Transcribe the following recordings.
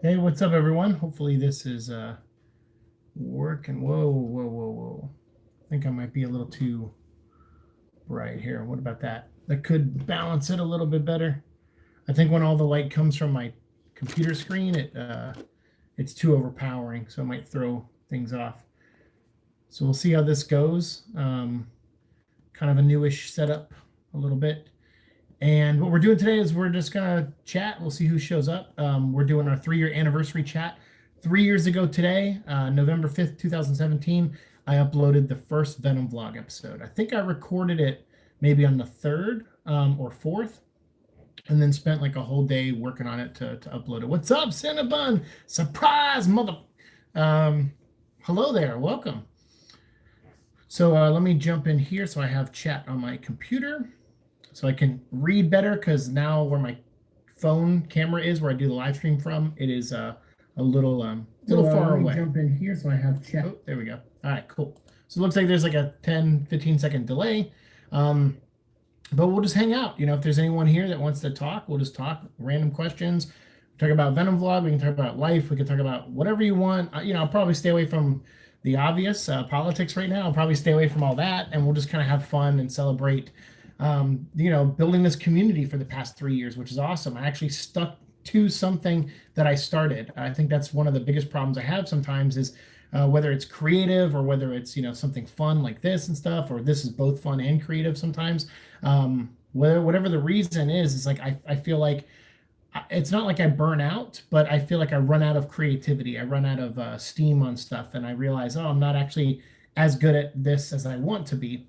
Hey, what's up, everyone? Hopefully this is working. Whoa. I think I might be a little too bright here. What about that? That could balance it a little bit better. I think when all the light comes from my computer screen, it's too overpowering, so it might throw things off. So we'll see how this goes. Kind of a newish setup a little bit. And what we're doing today is we're just gonna chat. We'll see who shows up. We're doing our 3-year anniversary chat. 3 years ago today, November 5th, 2017, I uploaded the first Venom vlog episode. I think I recorded it maybe on the 3rd or 4th, and then spent like a whole day working on it to upload it. What's up, Cinnabon? Surprise, mother. Hello there, welcome. So let me jump in here so I have chat on my computer, so I can read better, because now where my phone camera is, where I do the live stream from, it is a little far away. Jump in here so I have chat. Oh, there we go. All right, cool. So it looks like there's like a 10-15 second delay, but we'll just hang out. If there's anyone here that wants to talk, we'll just talk random questions. Talk about Venom vlog. We can talk about life. We can talk about whatever you want. I'll probably stay away from the obvious politics right now. I'll probably stay away from all that, and we'll just kind of have fun and celebrate building this community for the past 3 years, which is awesome. I actually stuck to something that I started. I think that's one of the biggest problems I have sometimes is whether it's creative or whether it's, something fun like this and stuff, or this is both fun and creative sometimes. Whatever the reason is like, I feel like it's not like I burn out, but I feel like I run out of creativity. I run out of steam on stuff, and I realize, I'm not actually as good at this as I want to be.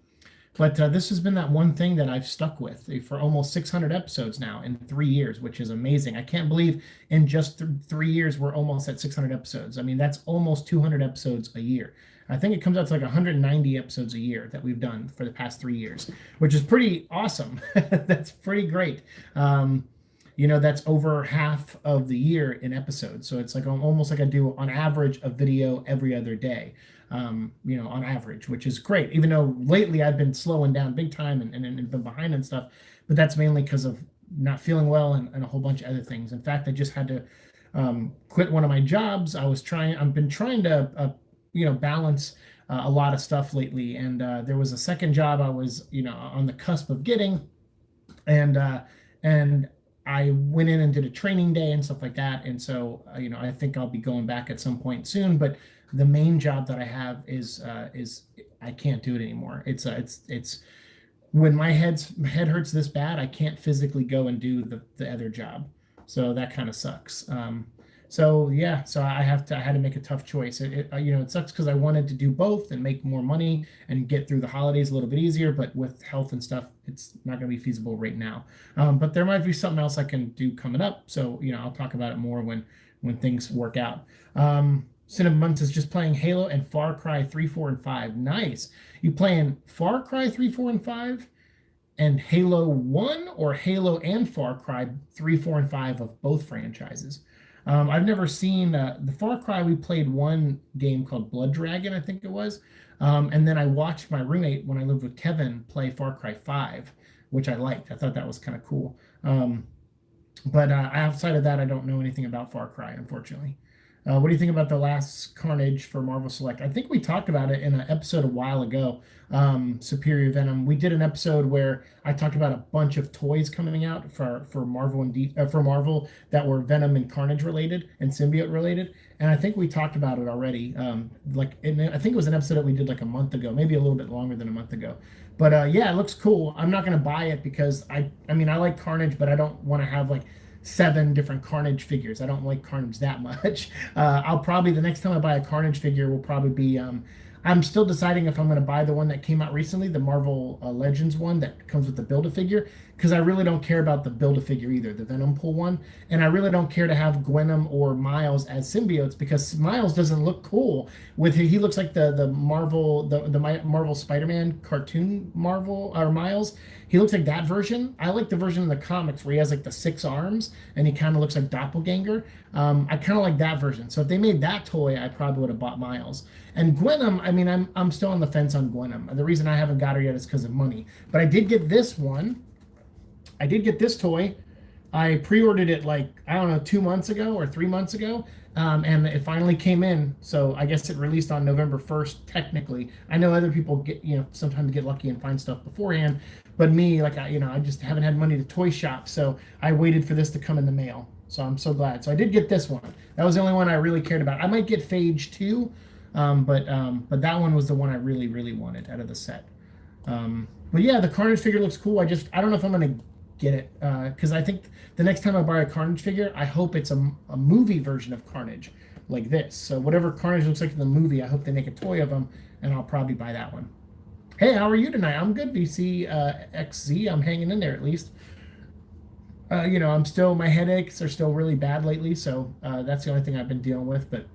But this has been that one thing that I've stuck with for almost 600 episodes now in 3 years, which is amazing. I can't believe in just 3 years we're almost at 600 episodes. I mean, that's almost 200 episodes a year. I think it comes out to like 190 episodes a year that we've done for the past 3 years, which is pretty awesome. That's pretty great. That's over half of the year in episodes. So it's like almost like I do on average a video every other day. On average, which is great, even though lately I've been slowing down big time and been behind and stuff, but that's mainly because of not feeling well and a whole bunch of other things. In fact, I just had to quit one of my jobs. I've been trying to balance a lot of stuff lately, and there was a second job I was on the cusp of getting, and I went in and did a training day and stuff like that, and so I think I'll be going back at some point soon, but the main job that I have is I can't do it anymore. It's when my head hurts this bad, I can't physically go and do the other job. So that kind of sucks. So I had to make a tough choice. It sucks because I wanted to do both and make more money and get through the holidays a little bit easier, but with health and stuff, it's not going to be feasible right now. But there might be something else I can do coming up. So I'll talk about it more when things work out. Cinnamon is just playing Halo and Far Cry 3, 4, and 5. Nice. You playing Far Cry 3, 4, and 5 and Halo 1, or Halo and Far Cry 3, 4, and 5 of both franchises? I've never seen the Far Cry. We played one game called Blood Dragon, I think it was. And then I watched my roommate when I lived with Kevin play Far Cry 5, which I liked. I thought that was kind of cool. But outside of that, I don't know anything about Far Cry, unfortunately. What do you think about the last Carnage for Marvel Select? I think we talked about it in an episode a while ago, Superior Venom. We did an episode where I talked about a bunch of toys coming out for Marvel for Marvel that were Venom and Carnage related and symbiote related, and I think we talked about it already. I think it was an episode that we did like a month ago, maybe a little bit longer than a month ago. But it looks cool. I'm not gonna buy it because I like Carnage, but I don't want to have like 7 different Carnage figures. I don't like Carnage that much. I'll probably, the next time I buy a Carnage figure will probably be, I'm still deciding if I'm going to buy the one that came out recently, the Marvel Legends one that comes with the Build-A-Figure, because I really don't care about the Build-A-Figure either, the Venom Pool one, and I really don't care to have Gwenom or Miles as symbiotes, because Miles doesn't look cool. He looks like the Marvel Spider-Man cartoon Marvel, or Miles. He looks like that version. I like the version in the comics where he has like the 6 arms and he kind of looks like Doppelganger. I kind of like that version. So if they made that toy, I probably would have bought Miles. And Gwenom, I'm still on the fence on Gwenom. The reason I haven't got her yet is because of money. But I did get this one. I did get this toy I pre-ordered it like, I don't know, 2 months ago or 3 months ago, and it finally came in. So I guess it released on November 1st, technically. I know other people get, sometimes get lucky and find stuff beforehand, but me, like, I just haven't had money to toy shop, so I waited for this to come in the mail. So I'm so glad. So I did get this one. That was the only one I really cared about. I might get Phage too, but that one was the one I really, really wanted out of the set. But yeah, the Carnage figure looks cool. I don't know if I'm gonna get it because I think the next time I buy a Carnage figure, I hope it's a movie version of Carnage like this. So whatever Carnage looks like in the movie, I hope they make a toy of him, and I'll probably buy that one. Hey, how are you tonight? I'm good, VC XZ. I'm hanging in there at least. My headaches are still really bad lately, so that's the only thing I've been dealing with. But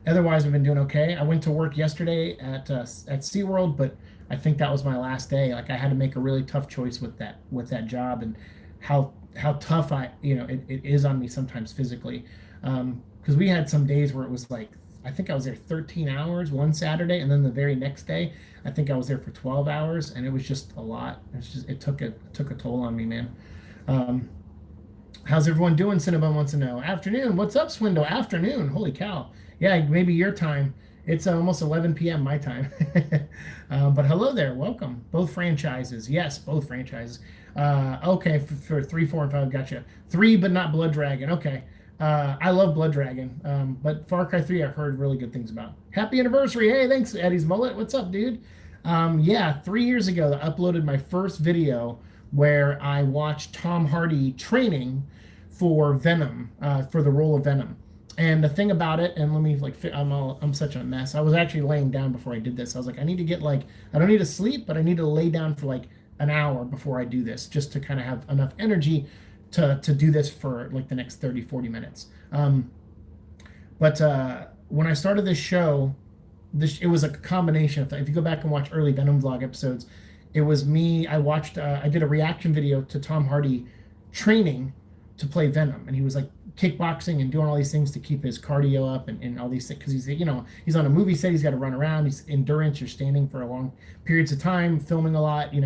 otherwise, I've been doing okay. I went to work yesterday at SeaWorld, but I think that was my last day. Like I had to make a really tough choice with that job, and how tough it is on me sometimes physically. Because we had some days where it was like, I think I was there 13 hours one Saturday, and then the very next day, I think I was there for 12 hours, and it was just a lot. It took a toll on me, man. Um, how's everyone doing? Cinnabon wants to know. Afternoon. What's up, Swindle? Afternoon. Holy cow. Yeah, maybe your time. It's almost 11 p.m. my time. But hello there. Welcome. Both franchises. Yes, both franchises. Okay, for 3, 4, and 5. Gotcha. 3, but not Blood Dragon. Okay. I love Blood Dragon. But Far Cry 3, I've heard really good things about. Happy anniversary. Hey, thanks, Eddie's Mullet. What's up, dude? Yeah, 3 years ago, I uploaded my first video where I watched Tom Hardy training for Venom, for the role of Venom. And the thing about it, and let me I'm such a mess. I was actually laying down before I did this. I was like, I need to get I don't need to sleep, but I need to lay down for like an hour before I do this, just to kind of have enough energy to do this for like the next 30, 40 minutes. But when I started this show, it was a combination of, if you go back and watch early Venom vlog episodes, it was me. I did a reaction video to Tom Hardy training to play Venom, and he was like kickboxing and doing all these things to keep his cardio up and all these things, because he's on a movie set. He's got to run around. He's endurance. You're standing for long periods of time, filming a lot. He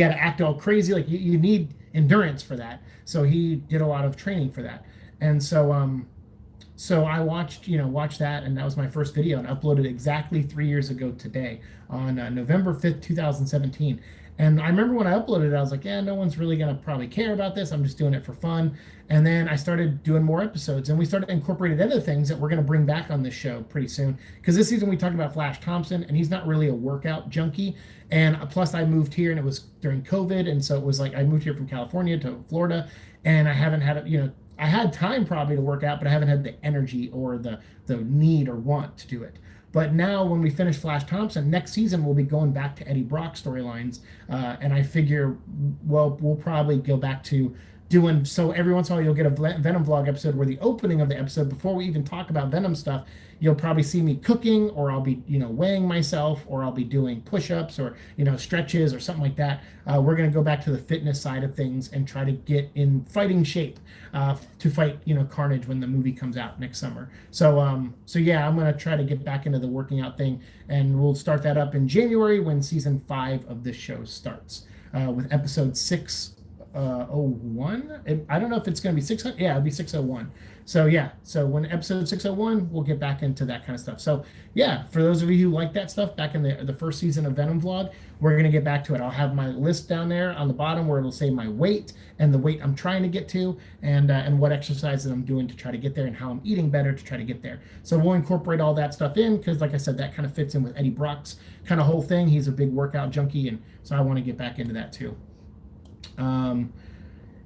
had to act all crazy. Like you need endurance for that. So he did a lot of training for that. And so I watched that, and that was my first video, and uploaded exactly 3 years ago today on November 5th, 2017. And I remember when I uploaded it, I was like, yeah, no one's really going to probably care about this. I'm just doing it for fun. And then I started doing more episodes, and we started incorporating other things that we're going to bring back on this show pretty soon. Because this season we talked about Flash Thompson, and he's not really a workout junkie. And plus I moved here, and it was during COVID. And so it was like I moved here from California to Florida, and I haven't had I had time probably to work out, but I haven't had the energy or the need or want to do it. But now when we finish Flash Thompson, next season we'll be going back to Eddie Brock storylines. And I figure, well, we'll probably go back to doing, so every once in a while you'll get a Venom vlog episode where the opening of the episode, before we even talk about Venom stuff, you'll probably see me cooking, or I'll be, weighing myself, or I'll be doing push-ups, or, stretches or something like that. We're going to go back to the fitness side of things and try to get in fighting shape to fight, Carnage when the movie comes out next summer. So yeah, I'm going to try to get back into the working out thing, and we'll start that up in January when season 5 of this show starts with episode 601. I don't know if it's going to be 600. Yeah, it'll be 601. So yeah, so when episode 601, we'll get back into that kind of stuff. So yeah, for those of you who like that stuff, back in the first season of Venom vlog, we're going to get back to it. I'll have my list down there on the bottom where it'll say my weight and the weight I'm trying to get to, and what exercises I'm doing to try to get there, and how I'm eating better to try to get there. So we'll incorporate all that stuff in, because like I said, that kind of fits in with Eddie Brock's kind of whole thing. He's a big workout junkie, and so I want to get back into that too.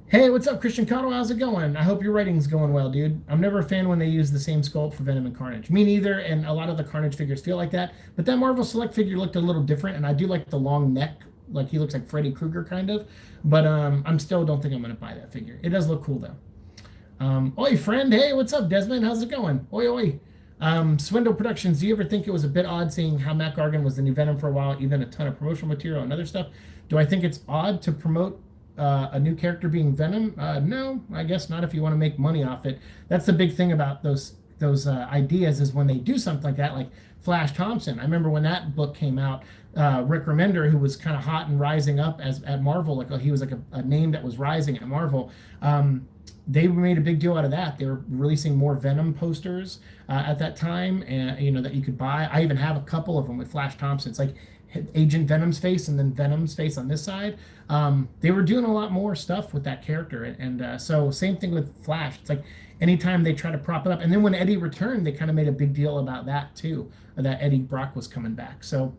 Hey, what's up, Christian Cotto? How's it going? I hope your writing's going well, dude. I'm never a fan when they use the same sculpt for Venom and Carnage. Me neither, and a lot of the Carnage figures feel like that. But that Marvel Select figure looked a little different, and I do like the long neck. Like, he looks like Freddy Krueger, kind of. But I'm still don't think I'm going to buy that figure. It does look cool, though. Oi, friend. Hey, what's up, Desmond? How's it going? Oi, oi. Swindle Productions, do you ever think it was a bit odd seeing how Matt Gargan was the new Venom for a while, even a ton of promotional material and other stuff? Do I think it's odd to promote a new character being Venom? No, I guess not if you want to make money off it. That's the big thing about those those ideas is when they do something like that, like Flash Thompson. I remember when that book came out, Rick Remender, who was kind of hot and rising up as at Marvel, like he was like a name that was rising at Marvel. They made a big deal out of that. They were releasing more Venom posters at that time, and that you could buy. I even have a couple of them with Flash Thompson. It's like Agent Venom's face and then Venom's face on this side. They were doing a lot more stuff with that character, and so same thing with Flash. It's like anytime they try to prop it up, and then when Eddie returned, they kind of made a big deal about that too, that Eddie Brock was coming back. So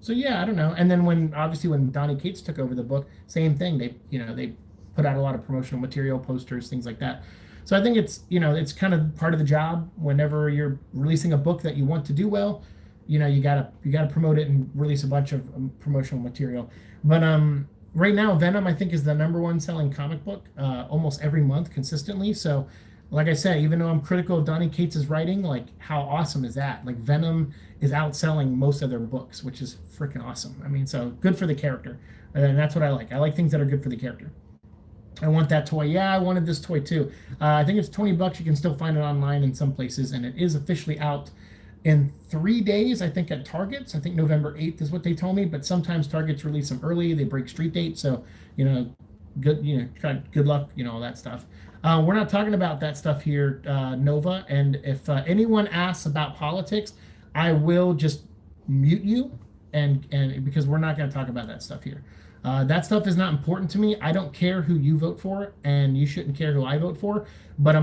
yeah, I don't know. And then when Donny Cates took over the book, same thing. They put out a lot of promotional material, posters, things like that. So I think it's kind of part of the job. Whenever you're releasing a book that you want to do well, you gotta promote it and release a bunch of promotional material. But right now, Venom I think is the #1 selling comic book almost every month consistently. So like I said, even though I'm critical of Donny Cates' writing, like how awesome is that? Like Venom is outselling most of their books, which is freaking awesome. I mean, so good for the character, and that's what I like. I like things that are good for the character. I want that toy. Yeah, I wanted this toy too. I think it's $20. You can still find it online in some places, and it is officially out in 3 days, I think, at Targets. I think November 8th is what they told me, but sometimes Targets release them early. They break street dates, so good luck, all that stuff. We're not talking about that stuff here, Nova. And if anyone asks about politics, I will just mute you, and because we're not going to talk about that stuff here. That stuff is not important to me. I don't care who you vote for, and you shouldn't care who I vote for. But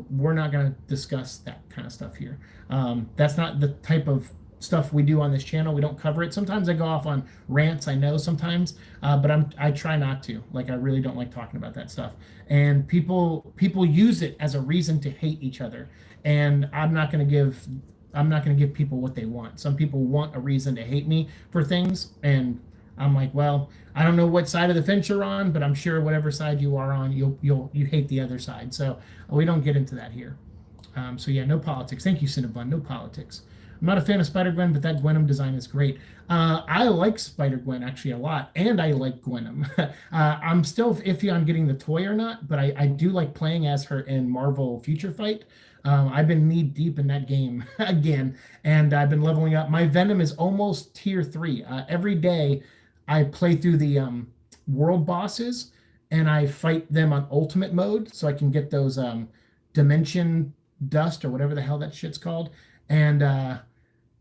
we're not going to discuss that kind of stuff here. That's not the type of stuff we do on this channel. We don't cover it. Sometimes I go off on rants, I know sometimes, but I try not to. Like, I really don't like talking about that stuff. And people use it as a reason to hate each other. And I'm not going to give people what they want. Some people want a reason to hate me for things, and I'm like, well, I don't know what side of the fence you're on, but I'm sure whatever side you are on, you hate the other side. So we don't get into that here. So yeah, no politics. Thank you, Cinnabon. No politics. I'm not a fan of Spider-Gwen, but that Gwenom design is great. I like Spider-Gwen actually a lot, and I like Gwenom. I'm still iffy on getting the toy or not, but I do like playing as her in Marvel Future Fight. I've been knee deep in that game again, and I've been leveling up. My Venom is almost tier 3. Every day I play through the world bosses, and I fight them on ultimate mode so I can get those dimension dust or whatever the hell that shit's called. And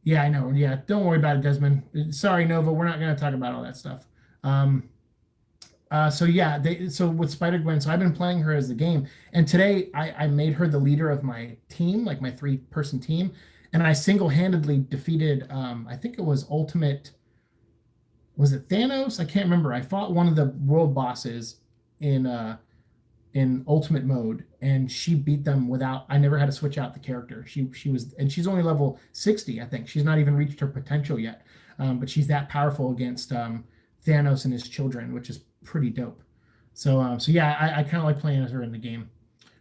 yeah, I know. Yeah, don't worry about it, Desmond. Sorry, Nova. We're not going to talk about all that stuff. So yeah, so with Spider-Gwen, so I've been playing her as the game. And today I made her the leader of my team, like my 3-person team. And I single-handedly defeated, I think it was Ultimate, was it Thanos? I can't remember. I fought one of the world bosses in ultimate mode, and she beat them without, I never had to switch out the character. She was, and she's only level 60, I think. She's not even reached her potential yet. But she's that powerful against Thanos and his children, which is pretty dope. So yeah, I kind of like playing as her in the game.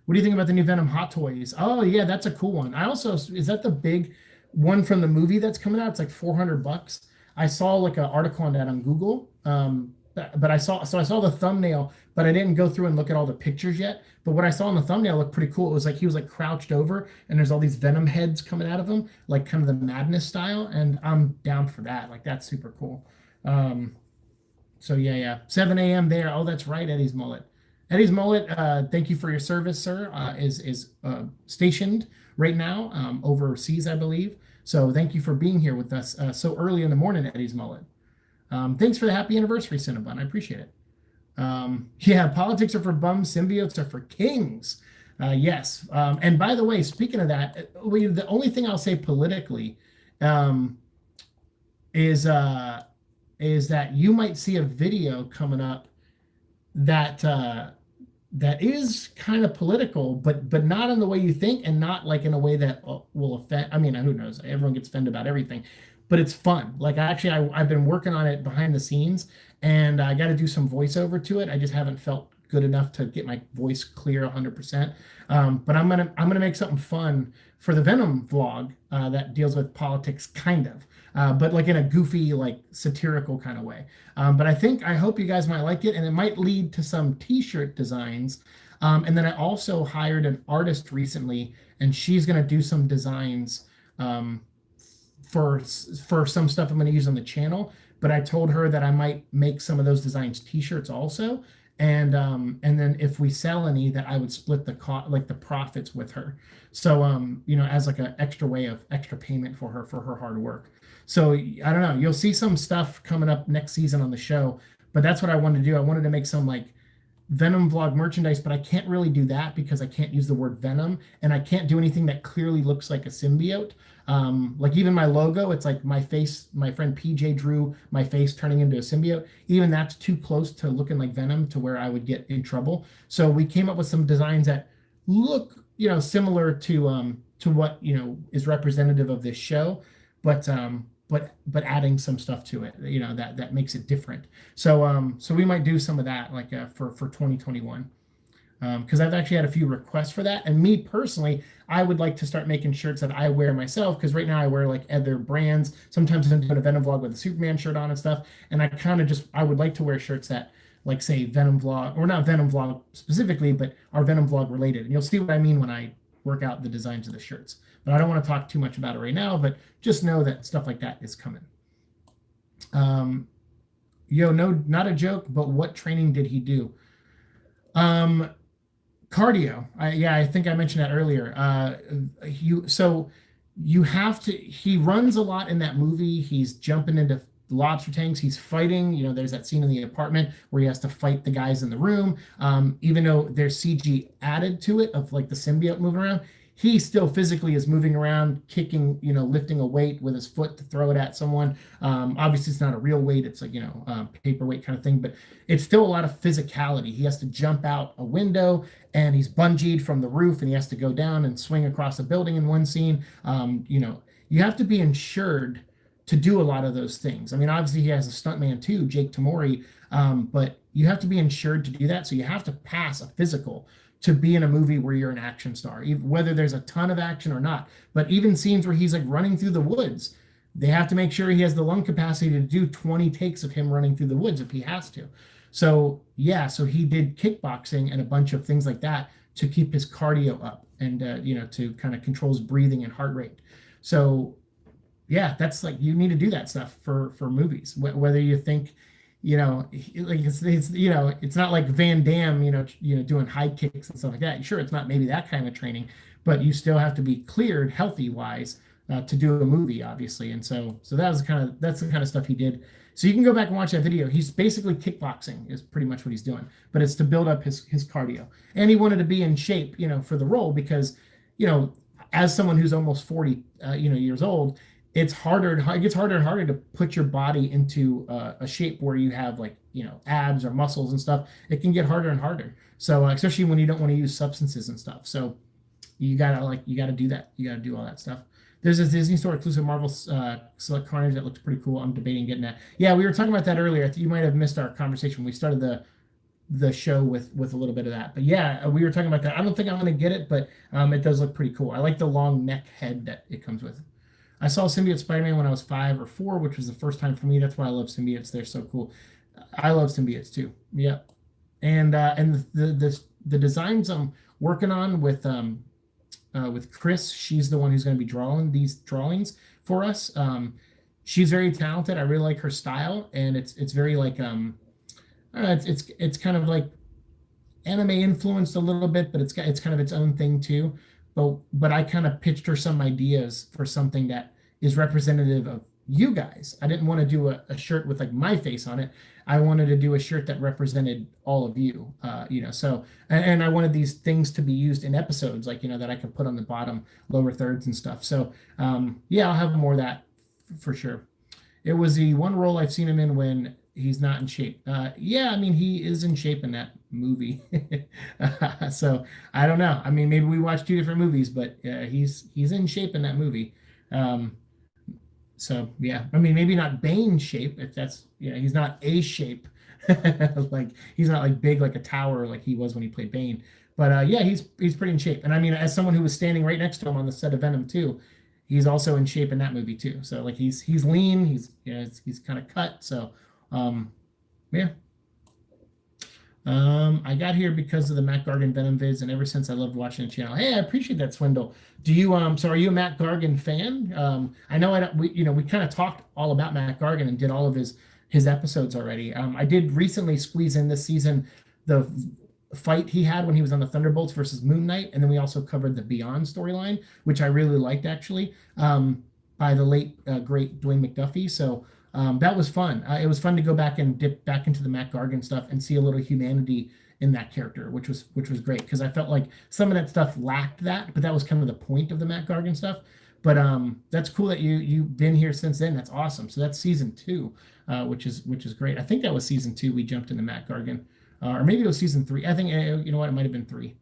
What do you think about the new Venom Hot Toys? Oh yeah, that's a cool one. Is that the big one from the movie that's coming out? It's like $400. I saw like an article on that on Google. But I saw the thumbnail, but I didn't go through and look at all the pictures yet. But what I saw in the thumbnail looked pretty cool. It was like he was like crouched over, and there's all these Venom heads coming out of him, like kind of the Madness style. And I'm down for that. Like, that's super cool. So yeah. 7 a.m. there. Oh, that's right, Eddie's Mullet. Eddie's Mullet, thank you for your service, sir. Is stationed right now overseas, I believe. So thank you for being here with us so early in the morning, Eddie's Mullet. Thanks for the happy anniversary, Cinnabon. I appreciate it. Yeah, politics are for bums, symbiotes are for kings. Yes. And by the way, speaking of that, the only thing I'll say politically is that you might see a video coming up that that is kind of political, but not in the way you think, and not like in a way that will offend. I mean, who knows? Everyone gets offended about everything. But it's fun. Like, I've been working on it behind the scenes, and I got to do some voiceover to it. I just haven't felt good enough to get my voice clear 100%. But I'm gonna make something fun for the Venom vlog that deals with politics, kind of, but like in a goofy, like satirical kind of way. But I hope you guys might like it, and it might lead to some T-shirt designs And then I also hired an artist recently, and she's going to do some designs um, for some stuff I'm going to use on the channel. But I told her that I might make some of those designs t-shirts also, and then if we sell any, that I would split the profits with her. So as like an extra way of extra payment for her hard work. So I don't know. You'll see some stuff coming up next season on the show, but that's what I wanted to do. I wanted to make some like Venom vlog merchandise, but I can't really do that because I can't use the word Venom, and I can't do anything that clearly looks like a symbiote. Like even my logo, it's like my face, my friend PJ drew my face turning into a symbiote. Even that's too close to looking like Venom to where I would get in trouble. So we came up with some designs that look, similar to what, is representative of this show, but adding some stuff to it, that makes it different. So we might do some of that like for 2021. Because I've actually had a few requests for that. And me personally, I would like to start making shirts that I wear myself, because right now I wear like other brands. Sometimes I'm doing a Venom vlog with a Superman shirt on and stuff. And I would like to wear shirts that like say Venom vlog, or not Venom vlog specifically, but are Venom vlog related. And you'll see what I mean when I work out the designs of the shirts. But I don't want to talk too much about it right now, but just know that stuff like that is coming. No, not a joke, but what training did he do? Cardio. I think I mentioned that earlier. He runs a lot in that movie. He's jumping into lobster tanks. He's fighting. There's that scene in the apartment where he has to fight the guys in the room. Even though there's CG added to it of like the symbiote moving around, he still physically is moving around, kicking, lifting a weight with his foot to throw it at someone. Obviously, it's not a real weight. It's like, paperweight kind of thing, but it's still a lot of physicality. He has to jump out a window, and he's bungeed from the roof, and he has to go down and swing across a building in one scene. You have to be insured to do a lot of those things. I mean, obviously, he has a stuntman too, Jake Tamori, but you have to be insured to do that. So you have to pass a physical to be in a movie where you're an action star, whether there's a ton of action or not. But even scenes where he's like running through the woods, they have to make sure he has the lung capacity to do 20 takes of him running through the woods if he has to. So he did kickboxing and a bunch of things like that to keep his cardio up and, to kind of control his breathing and heart rate. So yeah, that's like, you need to do that stuff for movies, whether you think, like it's not like Van Damme, doing high kicks and stuff like that. Sure, it's not maybe that kind of training, but you still have to be cleared healthy wise to do a movie, obviously. And so that's the kind of stuff he did. So you can go back and watch that video. He's basically kickboxing is pretty much what he's doing, but it's to build up his cardio. And he wanted to be in shape, for the role, because, as someone who's almost 40, years old, it gets harder and harder to put your body into a shape where you have like, abs or muscles and stuff. It can get harder and harder. So especially when you don't want to use substances and stuff. So you gotta do that. You gotta do all that stuff. There's a Disney Store exclusive Marvel Select Carnage that looks pretty cool. I'm debating getting that. Yeah, we were talking about that earlier. You might have missed our conversation. We started the show with a little bit of that. But yeah, we were talking about that. I don't think I'm gonna get it, but it does look pretty cool. I like the long neck head that it comes with. I saw Symbiote Spider-Man when I was 5 or 4, which was the first time for me. That's why I love symbiotes. They're so cool. I love symbiotes too. Yeah, and the designs I'm working on with Chris. She's the one who's going to be drawing these drawings for us. She's very talented. I really like her style, and it's very like it's kind of like anime influenced a little bit, but it's kind of its own thing too. But I kind of pitched her some ideas for something that is representative of you guys. I didn't want to do a shirt with like my face on it. I wanted to do a shirt that represented all of you, So, and I wanted these things to be used in episodes, like, that I could put on the bottom lower thirds and stuff. So, yeah, I'll have more of that for sure. It was the one role I've seen him in when he's not in shape. Yeah, I mean, he is in shape in that movie. So I don't know. I mean, maybe we watched 2 different movies, but he's in shape in that movie. So yeah, I mean, maybe not Bane shape, if that's, he's not A shape. Like he's not like big like a tower like he was when he played Bane. But yeah, he's pretty in shape. And I mean, as someone who was standing right next to him on the set of Venom 2, he's also in shape in that movie too. So like he's lean, he's kind of cut. So yeah. I got here because of the Matt Gargan Venom vids, and ever since I loved watching the channel. Hey, I appreciate that, Swindle. Do you so are you a Matt Gargan fan? I know I don't, we kind of talked all about Matt Gargan and did all of his episodes already. I did recently squeeze in this season the fight he had when he was on the Thunderbolts versus Moon Knight, and then we also covered the Beyond storyline, which I really liked actually, by the late great Dwayne McDuffie. So that was fun. It was fun to go back and dip back into the Matt Gargan stuff and see a little humanity in that character, which was great because I felt like some of that stuff lacked that, but that was kind of the point of the Matt Gargan stuff. But that's cool that you've been here since then. That's awesome. So that's season 2, which is great. I think that was season 2. We jumped into Matt Gargan, or maybe it was season 3. I think you know what, it might have been 3.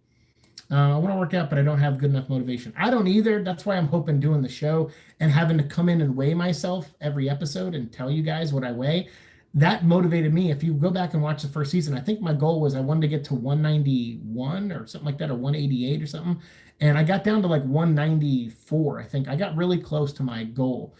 I want to work out, but I don't have good enough motivation. I don't either. That's why I'm hoping doing the show and having to come in and weigh myself every episode and tell you guys what I weigh. That motivated me. If you go back and watch the first season, I think my goal was I wanted to get to 191 or something like that, or 188 or something. And I got down to like 194. I think I got really close to my goal.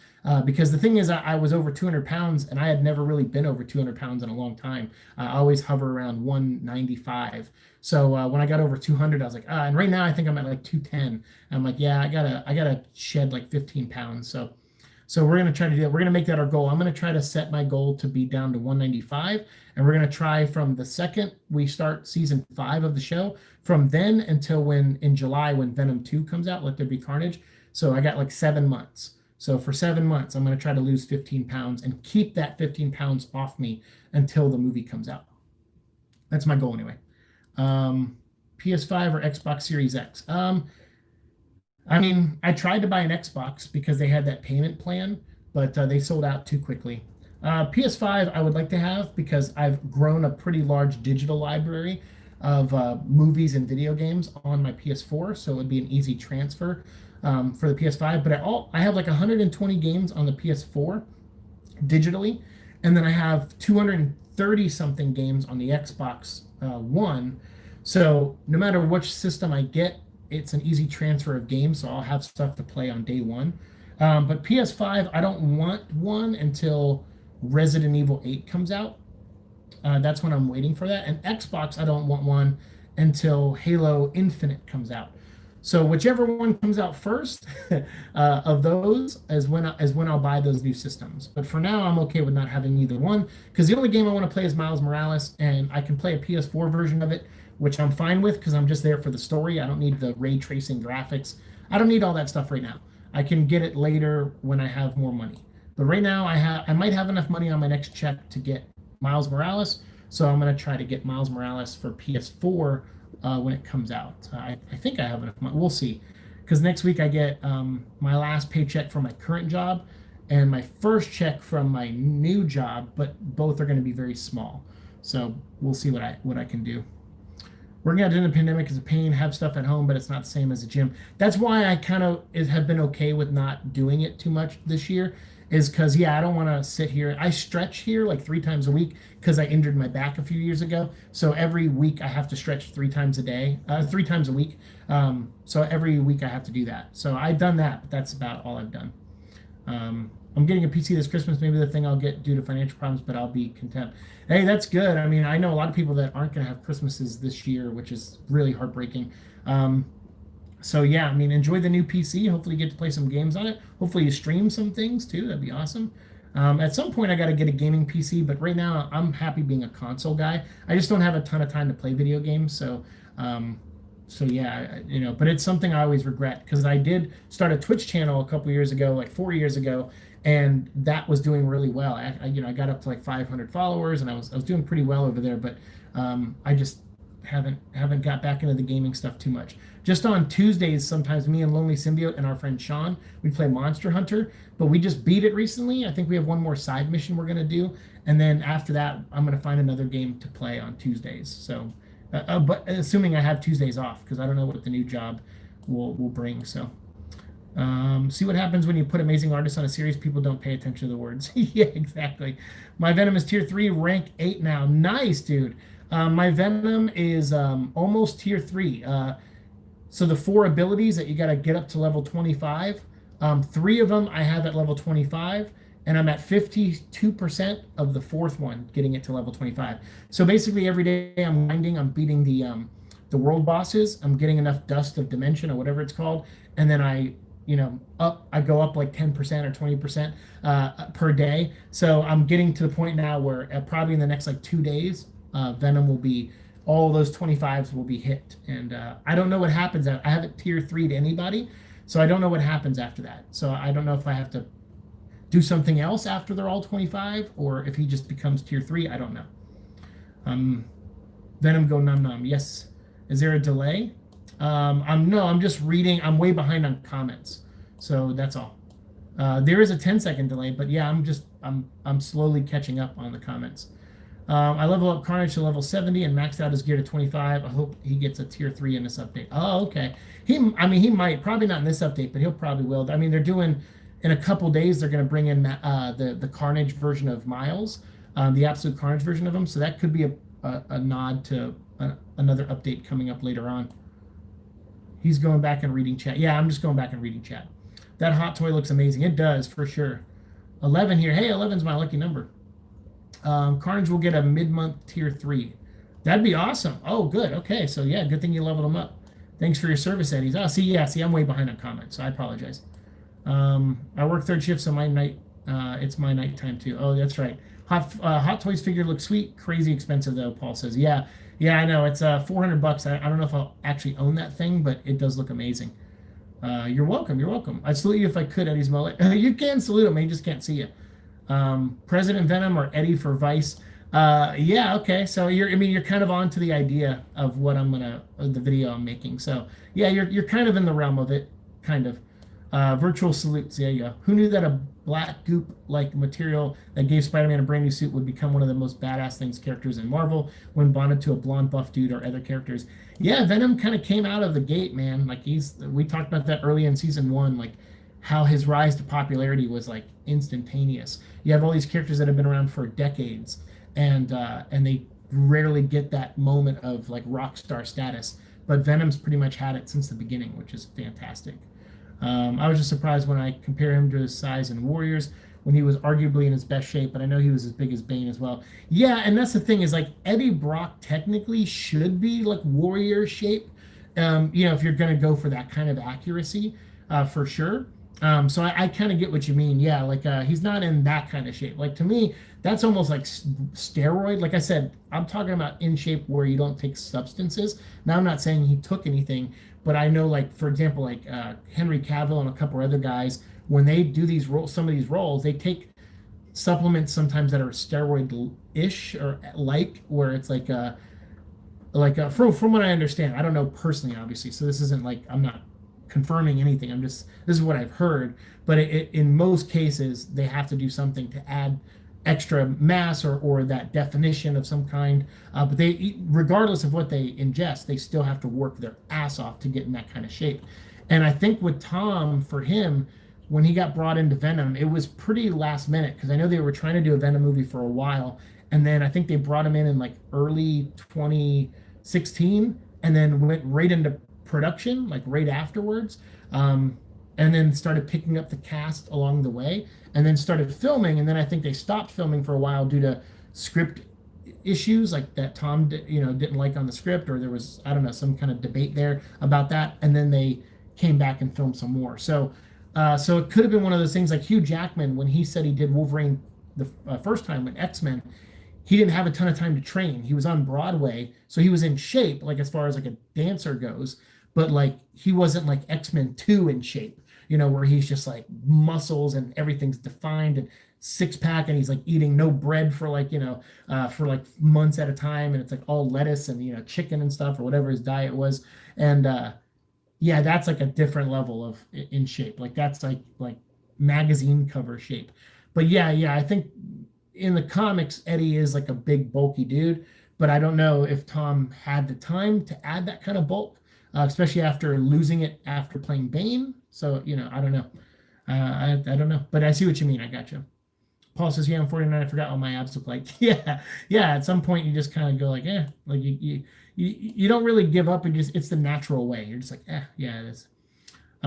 Because the thing is, I was over 200 pounds and I had never really been over 200 pounds in a long time. I always hover around 195. So when I got over 200, I was like, and right now I think I'm at like 210. I'm like, yeah, I gotta shed like 15 pounds. So we're gonna try to do that. We're gonna make that our goal. I'm gonna try to set my goal to be down to 195, and we're gonna try from the second we start season 5 of the show, from then until in July when Venom 2 comes out, Let There Be Carnage. So I got like 7 months. So for 7 months, I'm gonna try to lose 15 pounds and keep that 15 pounds off me until the movie comes out. That's my goal anyway. PS5 or Xbox Series X. I mean, I tried to buy an Xbox because they had that payment plan, but they sold out too quickly. PS5 I would like to have because I've grown a pretty large digital library of movies and video games on my PS4, so it would be an easy transfer for the PS5. But I have like 120 games on the PS4 digitally, and then I have 230 something games on the Xbox One. So no matter which system I get, it's an easy transfer of games, so I'll have stuff to play on day one. But PS5, I don't want one until Resident Evil 8 comes out. That's when I'm waiting for that. And Xbox, I don't want one until Halo Infinite comes out. So whichever one comes out first of those is when I'll buy those new systems. But for now, I'm okay with not having either one because the only game I want to play is Miles Morales, and I can play a PS4 version of it, which I'm fine with because I'm just there for the story. I don't need the ray tracing graphics. I don't need all that stuff right now. I can get it later when I have more money. But right now, I might have enough money on my next check to get Miles Morales, so I'm going to try to get Miles Morales for PS4 when it comes out. I think I have enough money. We'll see. Because next week I get my last paycheck from my current job and my first check from my new job, but both are going to be very small. So we'll see what I can do. Working out during the pandemic is a pain. Have stuff at home, but it's not the same as a gym. That's why I kind of have been okay with not doing it too much this year, is because, I don't want to sit here. I stretch here like 3 times a week because I injured my back a few years ago. So every week I have to stretch 3 times a week. So every week I have to do that. So I've done that, but that's about all I've done. I'm getting a PC this Christmas, maybe the thing I'll get due to financial problems, but I'll be content. Hey, that's good. I mean, I know a lot of people that aren't going to have Christmases this year, which is really heartbreaking. So yeah, I mean, enjoy the new PC. Hopefully you get to play some games on it. Hopefully you stream some things too. That'd be awesome. At some point I got to get a gaming PC, but right now I'm happy being a console guy. I just don't have a ton of time to play video games. So yeah, but it's something I always regret because I did start a Twitch channel a couple years ago, like 4 years ago, and that was doing really well. I got up to like 500 followers, and I was doing pretty well over there. But I just haven't got back into the gaming stuff too much. Just on Tuesdays, sometimes me and Lonely Symbiote and our friend Sean, we play Monster Hunter, but we just beat it recently. I think we have one more side mission we're gonna do, and then after that, I'm gonna find another game to play on Tuesdays. So, but assuming I have Tuesdays off, because I don't know what the new job will bring. So. See what happens when you put amazing artists on a series. People don't pay attention to the words. Yeah, exactly. My Venom is tier 3, rank 8 now. Nice, dude. My Venom is almost tier 3. So the 4 abilities that you got to get up to level 25, 3 of them I have at level 25, and I'm at 52% of the fourth one, getting it to level 25. So basically, every day I'm grinding, I'm beating the world bosses. I'm getting enough dust of dimension or whatever it's called, and then I go up like 10% or 20% per day. So I'm getting to the point now where probably in the next like 2 days, Venom will be all those 25s will be hit, and I don't know what happens. I haven't tier 3'd anybody, so I don't know what happens after that. So I don't know if I have to do something else after they're all 25, or if he just becomes tier 3. I don't know. Venom go num num. Yes. Is there a delay? I'm just reading. I'm way behind on comments, so that's all. There is a 10-second delay, but yeah, I'm slowly catching up on the comments. I level up Carnage to level 70 and maxed out his gear to 25. I hope he gets a tier 3 in this update. Oh, okay. He might, probably not in this update, but he'll probably will. I mean, they're doing, in a couple days, they're going to bring in the Carnage version of Miles, the Absolute Carnage version of him. So that could be a nod to another update coming up later on. He's going back and reading chat. Yeah, I'm just going back and reading chat. That hot toy looks amazing. It does, for sure. 11 here. Hey, 11's my lucky number. Carnage will get a mid-month tier 3. That'd be awesome. Oh, good. Okay, so yeah, good thing you leveled him up. Thanks for your service, Eddie. Oh, see, I'm way behind on comments, so I apologize. I work third shift, so my night, it's my night time too. Oh, that's right. Hot Toys figure looks sweet. Crazy expensive though, Paul says. Yeah, I know. It's $400. I don't know if I'll actually own that thing, but it does look amazing. You're welcome. You're welcome. I'd salute you if I could, Eddie's mullet. You can salute him. He just can't see you. President Venom or Eddie for Vice. Yeah, okay. So you're kind of on to the idea of what the video I'm making. So yeah, you're kind of in the realm of it, kind of. Virtual salutes. There you go. Who knew that a black goop-like material that gave Spider-Man a brand new suit would become one of the most badass characters in Marvel when bonded to a blonde buff dude or other characters? Yeah, Venom kind of came out of the gate, man. Like we talked about that early in season 1, like how his rise to popularity was like instantaneous. You have all these characters that have been around for decades, and they rarely get that moment of like rock star status. But Venom's pretty much had it since the beginning, which is fantastic. I was just surprised when I compare him to his size in Warriors when he was arguably in his best shape, but I know he was as big as Bane as well. Yeah, and that's the thing is like Eddie Brock technically should be like Warrior shape, if you're going to go for that kind of accuracy, for sure. So I kind of get what you mean. Yeah, like he's not in that kind of shape. Like to me, that's almost like steroid. Like I said, I'm talking about in shape where you don't take substances. Now I'm not saying he took anything, but I know, like for example, like Henry Cavill and a couple other guys, when they do these roles, some of these roles, they take supplements sometimes that are steroid-ish or like, where it's like from what I understand. I don't know personally, obviously, so this isn't like I'm not confirming anything. This is what I've heard, but in most cases they have to do something to add extra mass or that definition of some kind, but they, regardless of what they ingest, they still have to work their ass off to get in that kind of shape. And I think with Tom, for him, when he got brought into Venom, it was pretty last minute, because I know they were trying to do a Venom movie for a while, and then I think they brought him in like early 2016 and then went right into production like right afterwards, and then started picking up the cast along the way, and then started filming. And then I think they stopped filming for a while due to script issues, like that Tom didn't like on the script, or there was, I don't know, some kind of debate there about that, and then they came back and filmed some more. So it could have been one of those things like Hugh Jackman, when he said he did Wolverine the first time with X-Men. He didn't have a ton of time to train. He was on Broadway, so he was in shape, like as far as like a dancer goes, but like he wasn't like X-Men 2 in shape, where he's just like muscles and everything's defined and six-pack, and he's like eating no bread for like, for like months at a time, and it's like all lettuce and, chicken and stuff, or whatever his diet was. And yeah, that's like a different level of in shape. Like that's like magazine cover shape. But yeah, I think in the comics, Eddie is like a big bulky dude, but I don't know if Tom had the time to add that kind of bulk, especially after losing it after playing Bane. So, I don't know. I don't know, but I see what you mean. I got you. Paul says, yeah, I'm 49. I forgot what my abs look like. Yeah. At some point you just kind of go like, like you don't really give up, and it's the natural way. You're just like, yeah, it is.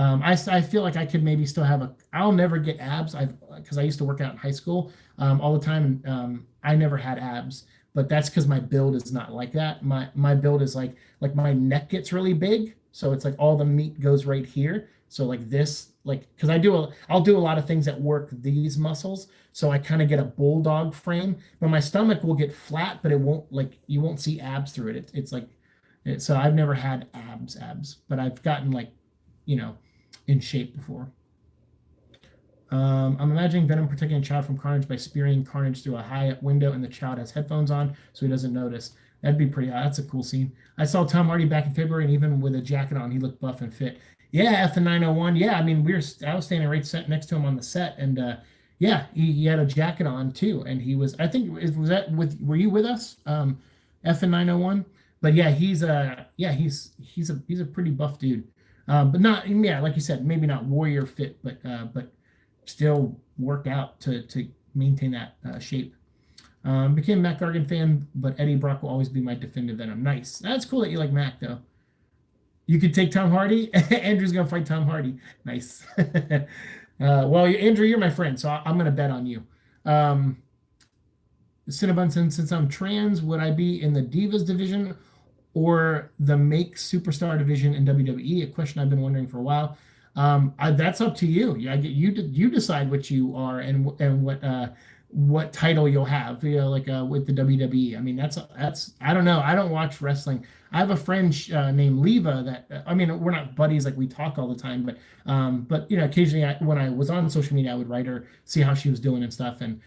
I feel like I could maybe still have I'll never get abs. Because I used to work out in high school all the time. And I never had abs, but that's because my build is not like that. My build is like my neck gets really big. So it's like all the meat goes right here. So like this, like, because I'll do a lot of things that work these muscles. So I kind of get a bulldog frame, but my stomach will get flat, but it won't, like, you won't see abs through it. It's like, so I've never had abs, but I've gotten, like, you know, in shape before. I'm imagining Venom protecting a child from Carnage by spearing Carnage through a high window, and the child has headphones on, so he doesn't notice. That'd be pretty. That's a cool scene. I saw Tom Hardy back in February, and even with a jacket on, he looked buff and fit. Yeah, F and 901. Yeah, I mean, I was standing right next to him on the set, and yeah, he had a jacket on too, and he was. I think was that with. Were you with us? F and 901. But yeah, he's a pretty buff dude. But not, yeah, like you said, maybe not warrior fit, but still work out to maintain that shape. Became a Mac Gargan fan, but Eddie Brock will always be my definitive Venom. Nice. That's cool that you like Mac, though. You could take Tom Hardy. Andrew's gonna fight Tom Hardy. Nice. Well, Andrew, you're my friend, so I'm gonna bet on you. Cinnabon, since I'm trans, would I be in the Divas division or the Make Superstar division in WWE? A question I've been wondering for a while. That's up to you. Yeah, you decide what you are and what title you'll have. You know, like with the WWE. I mean, that's I don't know. I don't watch wrestling. I have a friend named Leva that I mean, we're not buddies, like we talk all the time, but you know, occasionally when I was on social media, I would write her, see how she was doing and stuff, and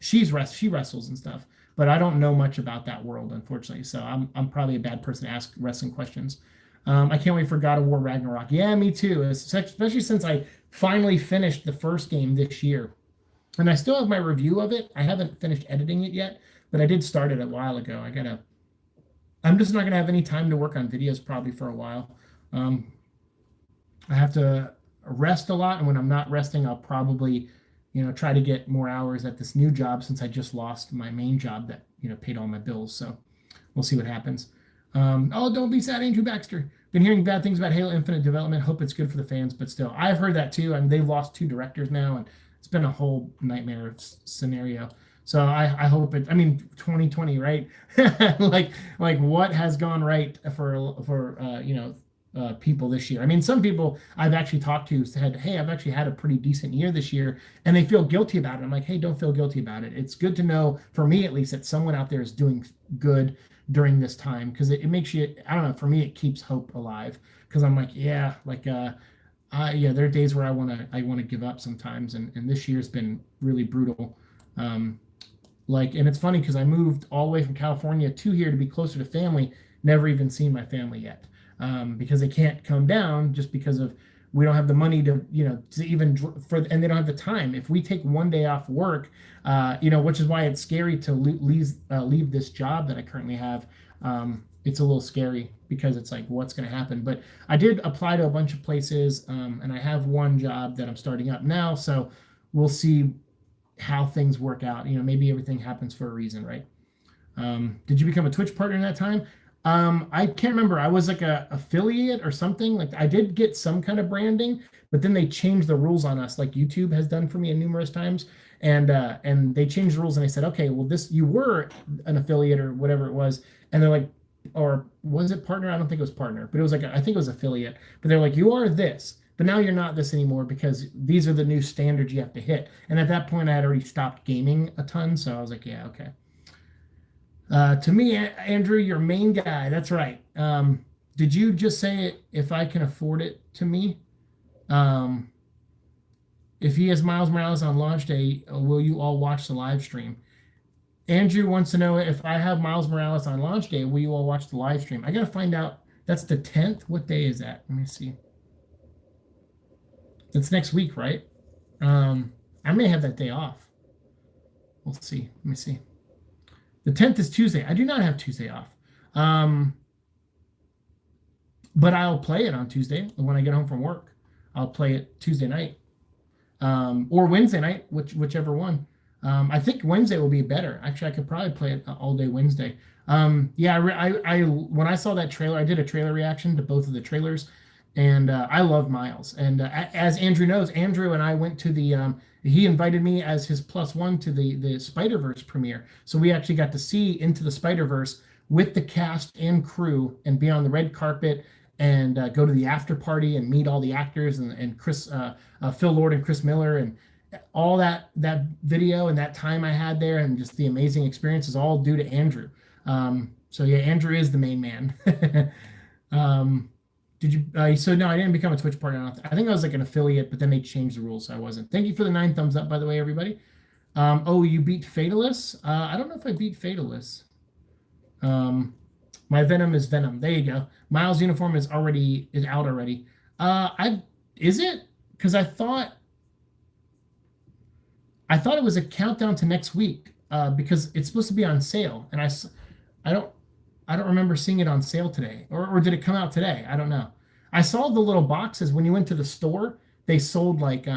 she wrestles and stuff. But I don't know much about that world, unfortunately. So I'm probably a bad person to ask wrestling questions. I can't wait for God of War Ragnarok. Yeah, me too. Especially since I finally finished the first game this year. And I still have my review of it. I haven't finished editing it yet, but I did start it a while ago. I'm just not going to have any time to work on videos probably for a while. I have to rest a lot. And when I'm not resting, I'll probably, try to get more hours at this new job since I just lost my main job that, paid all my bills. So we'll see what happens. Oh, don't be sad, Andrew Baxter. Been hearing bad things about Halo Infinite development. Hope it's good for the fans, but still, I've heard that too. And they've lost 2 directors now, and it's been a whole nightmare scenario. So I hope 2020, right? like what has gone right for people this year. I mean, some people I've actually talked to said, hey, I've actually had a pretty decent year this year, and they feel guilty about it. I'm like, hey, don't feel guilty about it. It's good to know, for me at least, that someone out there is doing good during this time, because it makes you, I don't know, for me it keeps hope alive, because I'm like, yeah, there are days where I want to give up sometimes, and this year's been really brutal. And it's funny because I moved all the way from California to here to be closer to family, never even seen my family yet, because they can't come down just because of, we don't have the money to even and they don't have the time. If we take one day off work, which is why it's scary to leave this job that I currently have. It's a little scary because it's like, what's going to happen? But I did apply to a bunch of places, and I have one job that I'm starting up now. So we'll see how things work out. Maybe everything happens for a reason, right? Did you become a Twitch partner in that time? I can't remember. I was like a affiliate or something. Like, I did get some kind of branding, but then they changed the rules on us, like YouTube has done for me numerous times. And they changed the rules, and they said, okay, well, you were an affiliate or whatever it was. And they're like, or was it partner? I don't think it was partner, but it was like, I think it was affiliate. But they're like, you are this, but now you're not this anymore because these are the new standards you have to hit. And at that point, I had already stopped gaming a ton. So I was like, yeah, okay. To me, Andrew, your main guy. That's right. Did you just say it? If I can afford it, to me? If he has Miles Morales on launch day, will you all watch the live stream? Andrew wants to know, if I have Miles Morales on launch day, will you all watch the live stream? I got to find out. That's the 10th. What day is that? Let me see. It's next week, right? I may have that day off. We'll see. Let me see. The 10th is Tuesday. I do not have Tuesday off. But I'll play it on Tuesday when I get home from work. I'll play it Tuesday night. Or Wednesday night, whichever one. I think Wednesday will be better. Actually, I could probably play it all day Wednesday. Yeah, I when I saw that trailer, I did a trailer reaction to both of the trailers, And I love Miles. And as Andrew knows, Andrew and I went to the he invited me as his plus one to the Spider-Verse premiere. So we actually got to see Into the Spider-Verse with the cast and crew and be on the red carpet and go to the after party and meet all the actors and Phil Lord and Chris Miller and all that video and that time I had there and just the amazing experience is all due to Andrew. So yeah, Andrew is the main man. um, did you? So no, I didn't become a Twitch partner. I think I was like an affiliate, but then they changed the rules, so I wasn't. Thank you for the 9 thumbs up, by the way, everybody. Oh, you beat Fatalist? I don't know if I beat Fatalist. My Venom is Venom. There you go. Miles' uniform is out already. I is it? Because I thought it was a countdown to next week. Because it's supposed to be on sale, and I don't remember seeing it on sale today, or did it come out today? I don't know. I saw the little boxes when you went to the store. They sold like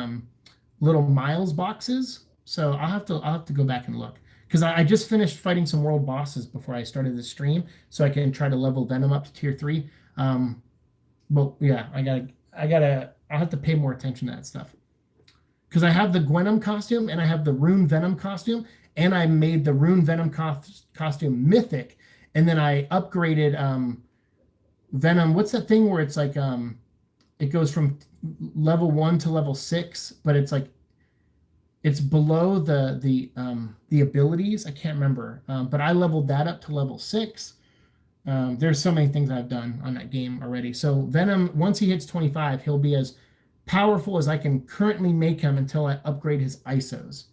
little Miles boxes, so I'll have to go back and look because I just finished fighting some world bosses before I started the stream, so I can try to level Venom up to tier 3. But yeah, I'll have to pay more attention to that stuff because I have the Gwenom costume and I have the Rune Venom costume, and I made the Rune Venom costume mythic, and then I upgraded Venom. What's that thing where it's like it goes from level 1 to level 6, but it's like it's below the abilities. I can't remember, but I leveled that up to level 6. There's so many things I've done on that game already. So Venom, once he hits 25, he'll be as powerful as I can currently make him until I upgrade his ISOs.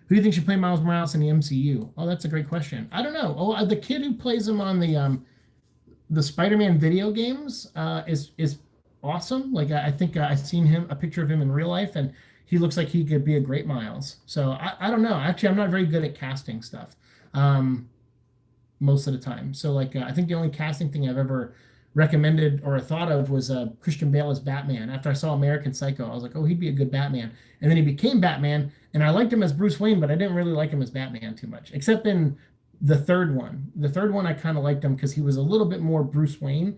Who do you think should play Miles Morales in the MCU? Oh, that's a great question. I don't know. Oh, the kid who plays him on the Spider-Man video games is awesome. Like I think I've seen a picture of him in real life, and he looks like he could be a great Miles. So I don't know. Actually, I'm not very good at casting stuff most of the time. So like I think the only casting thing I've ever recommended or thought of was Christian Bale as Batman. After I saw American Psycho, I was like, oh, he'd be a good Batman. And then he became Batman, and I liked him as Bruce Wayne, but I didn't really like him as Batman too much, except in the third one. The third one, I kind of liked him because he was a little bit more Bruce Wayne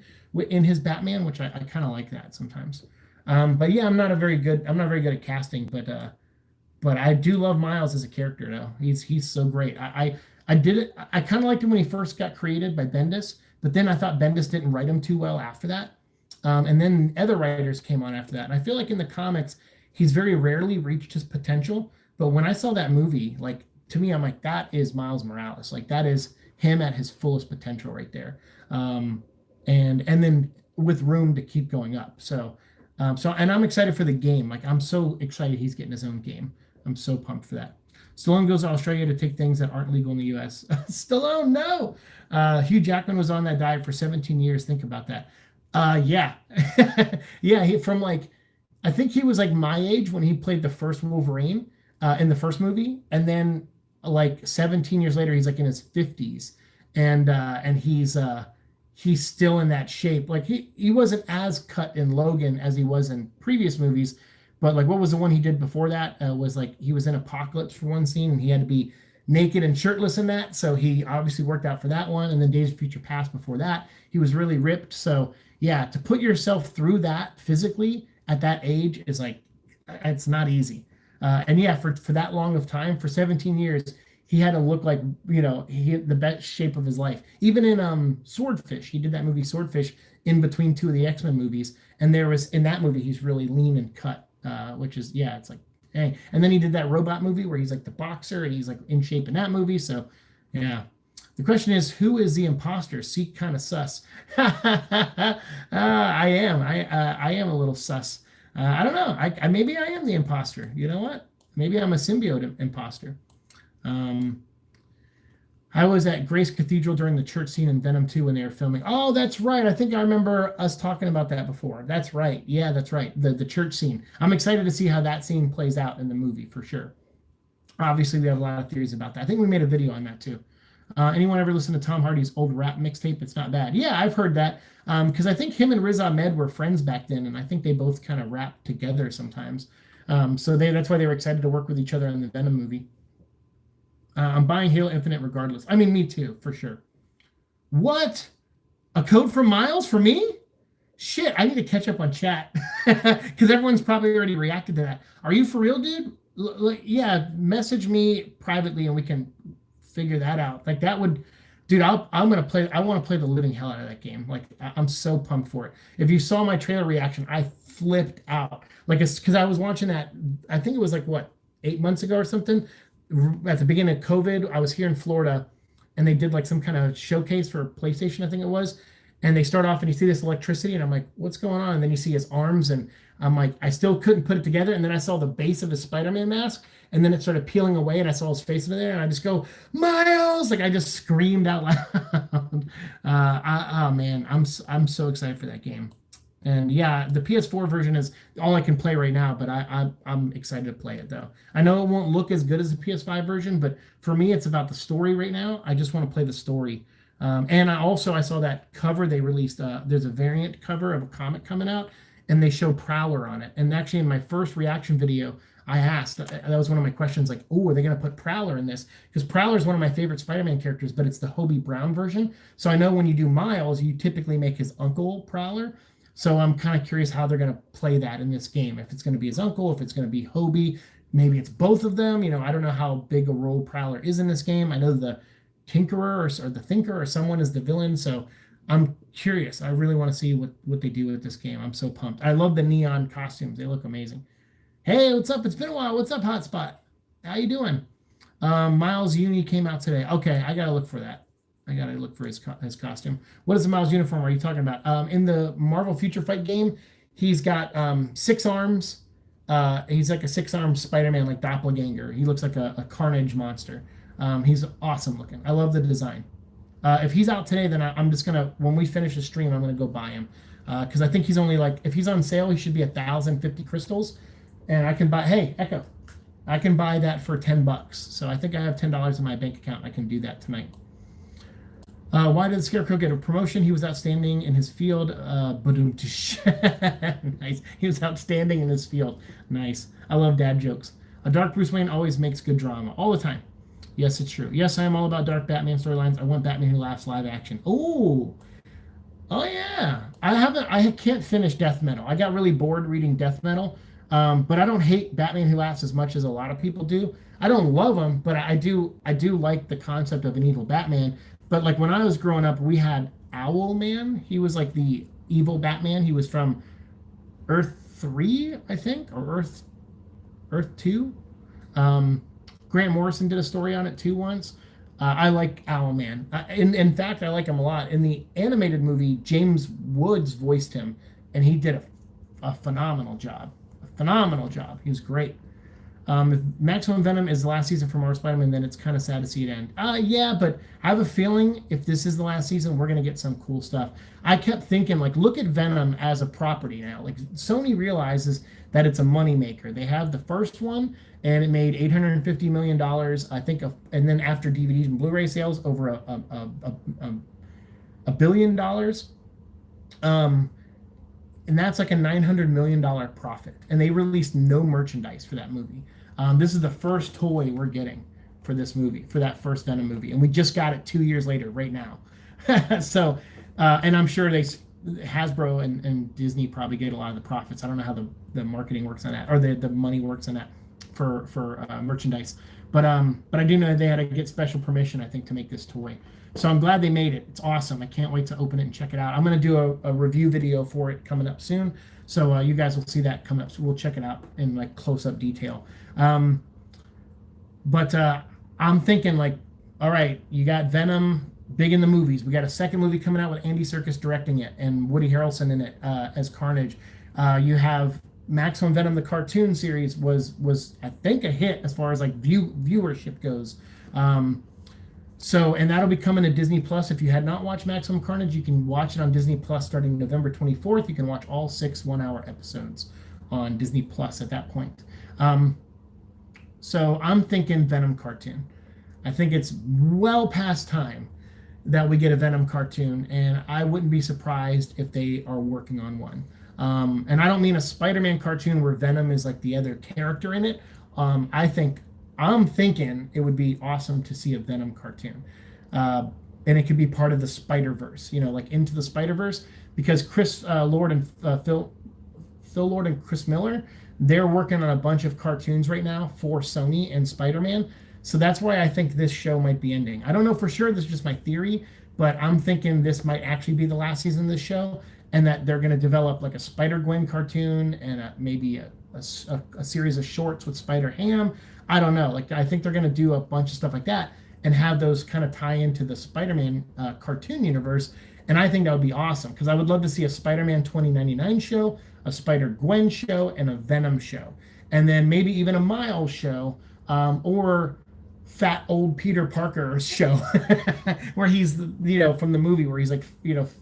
in his Batman, which I kind of like that sometimes. But yeah, I'm not very good at casting, but I do love Miles as a character though. He's so great. I did it. I kind of liked him when he first got created by Bendis, but then I thought Bendis didn't write him too well after that. And then other writers came on after that. And I feel like in the comics, he's very rarely reached his potential. But when I saw that movie, like to me, I'm like, that is Miles Morales. Like that is him at his fullest potential right there. And then with room to keep going up. So and I'm excited for the game. Like I'm so excited he's getting his own game. I'm so pumped for that. Stallone goes to Australia to take things that aren't legal in the U.S. Stallone, no. Hugh Jackman was on that diet for 17 years. Think about that. Yeah. Yeah, I think he was like my age when he played the first Wolverine in the first movie. And then like 17 years later, he's like in his 50s. And he's still in that shape. Like he wasn't as cut in Logan as he was in previous movies. But like, what was the one he did before that? Was like he was in Apocalypse for one scene, and he had to be naked and shirtless in that. So he obviously worked out for that one. And then Days of Future Past before that, he was really ripped. So yeah, to put yourself through that physically at that age is like, it's not easy. And yeah, for that long of time, for 17 years, he had to look like, he had the best shape of his life. Even in Swordfish, he did that movie Swordfish in between 2 of the X-Men movies. And there was, in that movie, he's really lean and cut. Which is, yeah, it's like, dang. And then he did that robot movie where he's like the boxer and he's like in shape in that movie. So, yeah. The question is, who is the imposter? Siike kind of sus. I am. I am a little sus. I don't know. Maybe I am the imposter. You know what? Maybe I'm a symbiote imposter. I was at Grace Cathedral during the church scene in Venom 2 when they were filming. Oh, that's right. I think I remember us talking about that before. That's right. Yeah, that's right. The church scene. I'm excited to see how that scene plays out in the movie for sure. Obviously, we have a lot of theories about that. I think we made a video on that too. Anyone ever listen to Tom Hardy's old rap mixtape? It's not bad. Yeah, I've heard that. Because I think him and Riz Ahmed were friends back then, and I think they both kind of rapped together sometimes. So that's why they were excited to work with each other in the Venom movie. I'm buying Halo Infinite regardless. I mean, me too, for sure. What? A code from Miles for me? Shit, I need to catch up on chat because everyone's probably already reacted to that. Are you for real, dude? Yeah, message me privately and we can figure that out. Like that would, dude. I'm gonna play. I want to play the living hell out of that game. Like I'm so pumped for it. If you saw my trailer reaction, I flipped out. Like it's because I was watching that. I think it was like what 8 months ago or something. At the beginning of COVID, I was here in Florida, and they did like some kind of showcase for PlayStation. I think it was, and they start off and you see this electricity and I'm like, what's going on? And then you see his arms and I'm like, I still couldn't put it together. And then I saw the base of his Spider-Man mask and then it started peeling away and I saw his face in there and I just go, Miles! Like I just screamed out loud. Oh man, I'm so excited for that game. And yeah, the PS4 version is all I can play right now, but I'm excited to play it though. I know it won't look as good as the PS5 version, but for me, it's about the story right now. I just want to play the story. And I saw that cover they released. There's a variant cover of a comic coming out, and they show Prowler on it. And actually, in my first reaction video, I asked that was one of my questions, like, "Oh, are they going to put Prowler in this?" Because Prowler is one of my favorite Spider-Man characters, but it's the Hobie Brown version. So I know when you do Miles, you typically make his uncle Prowler. So I'm kind of curious how they're going to play that in this game. If it's going to be his uncle, if it's going to be Hobie, maybe it's both of them. I don't know how big a role Prowler is in this game. I know the Tinkerer or the Thinker or someone is the villain. So I'm curious. I really want to see what they do with this game. I'm so pumped. I love the neon costumes. They look amazing. Hey, what's up? It's been a while. What's up, Hotspot? How you doing? Miles Uni came out today. Okay, I gotta look for that. I gotta look for his costume. What is the Miles uniform are you talking about? In the Marvel Future Fight game, he's got 6 arms. He's like a 6-armed Spider-Man, like doppelganger. He looks like a Carnage monster. He's awesome looking. I love the design. If he's out today, then I'm just gonna, when we finish the stream, I'm gonna go buy him because I think he's only like, if he's on sale, he should be 1,050 crystals, and I can buy. Hey, Echo, I can buy that for $10. So I think I have $10 in my bank account. I can do that tonight. Why did the Scarecrow get a promotion? He was outstanding in his field. Nice. He was outstanding in his field. Nice. I love dad jokes. A dark Bruce Wayne always makes good drama. All the time. Yes, it's true. Yes, I am all about dark Batman storylines. I want Batman Who Laughs live action. Oh yeah. I can't finish Death Metal. I got really bored reading Death Metal. But I don't hate Batman Who Laughs as much as a lot of people do. I don't love him, but I do like the concept of an evil Batman. But like when I was growing up, we had Owlman. He was like the evil Batman. He was from Earth 3, I think, or Earth 2. Grant Morrison did a story on it too once. I like Owlman. In fact, I like him a lot. In the animated movie, James Woods voiced him, and he did a phenomenal job. A phenomenal job. He was great. If Maximum Venom is the last season for Marvel Spider-Man, then it's kind of sad to see it end. Yeah, but I have a feeling if this is the last season, we're going to get some cool stuff. I kept thinking, like, look at Venom as a property now. Like, Sony realizes that it's a moneymaker. They have the first one, and it made $850 million, I think, and then after DVDs and Blu-ray sales, over a $1 billion. And that's like a $900 million profit. And they released no merchandise for that movie. This is the first toy we're getting for this movie, for that first Venom movie. And we just got it 2 years later, right now. So, and I'm sure Hasbro and Disney probably get a lot of the profits. I don't know how the marketing works on that, or the money works on that for merchandise. But I do know they had to get special permission, I think, to make this toy. So I'm glad they made it. It's awesome. I can't wait to open it and check it out. I'm going to do a review video for it coming up soon. So you guys will see that coming up. So we'll check it out in like close-up detail. But I'm thinking like, all right, you got Venom big in the movies. We got a second movie coming out with Andy Serkis directing it and Woody Harrelson in it as Carnage. You have Maximum Venom, the cartoon series was I think a hit as far as like viewership goes. And that'll be coming to Disney Plus. If you had not watched Maximum Carnage, you can watch it on Disney Plus starting November 24th. You can watch all 6 one-hour episodes on Disney Plus at that point. So I'm thinking Venom cartoon. I think it's well past time that we get a Venom cartoon, and I wouldn't be surprised if they are working on one. And I don't mean a Spider-Man cartoon where Venom is like the other character in it. I'm thinking it would be awesome to see a Venom cartoon. and it could be part of the Spider-Verse, like Into the Spider-Verse, because Chris Lord and Phil Lord and Chris Miller, they're working on a bunch of cartoons right now for Sony and Spider-Man. So that's why I think this show might be ending. I don't know for sure. This is just my theory, but I'm thinking this might actually be the last season of this show, and that they're going to develop like a Spider-Gwen cartoon and maybe a series of shorts with Spider-Ham. I don't know. Like, I think they're going to do a bunch of stuff like that and have those kind of tie into the Spider-Man cartoon universe. And I think that would be awesome, because I would love to see a Spider-Man 2099 show, a Spider-Gwen show, and a Venom show. And then maybe even a Miles show, or fat old Peter Parker show, where he's, from the movie, where he's like,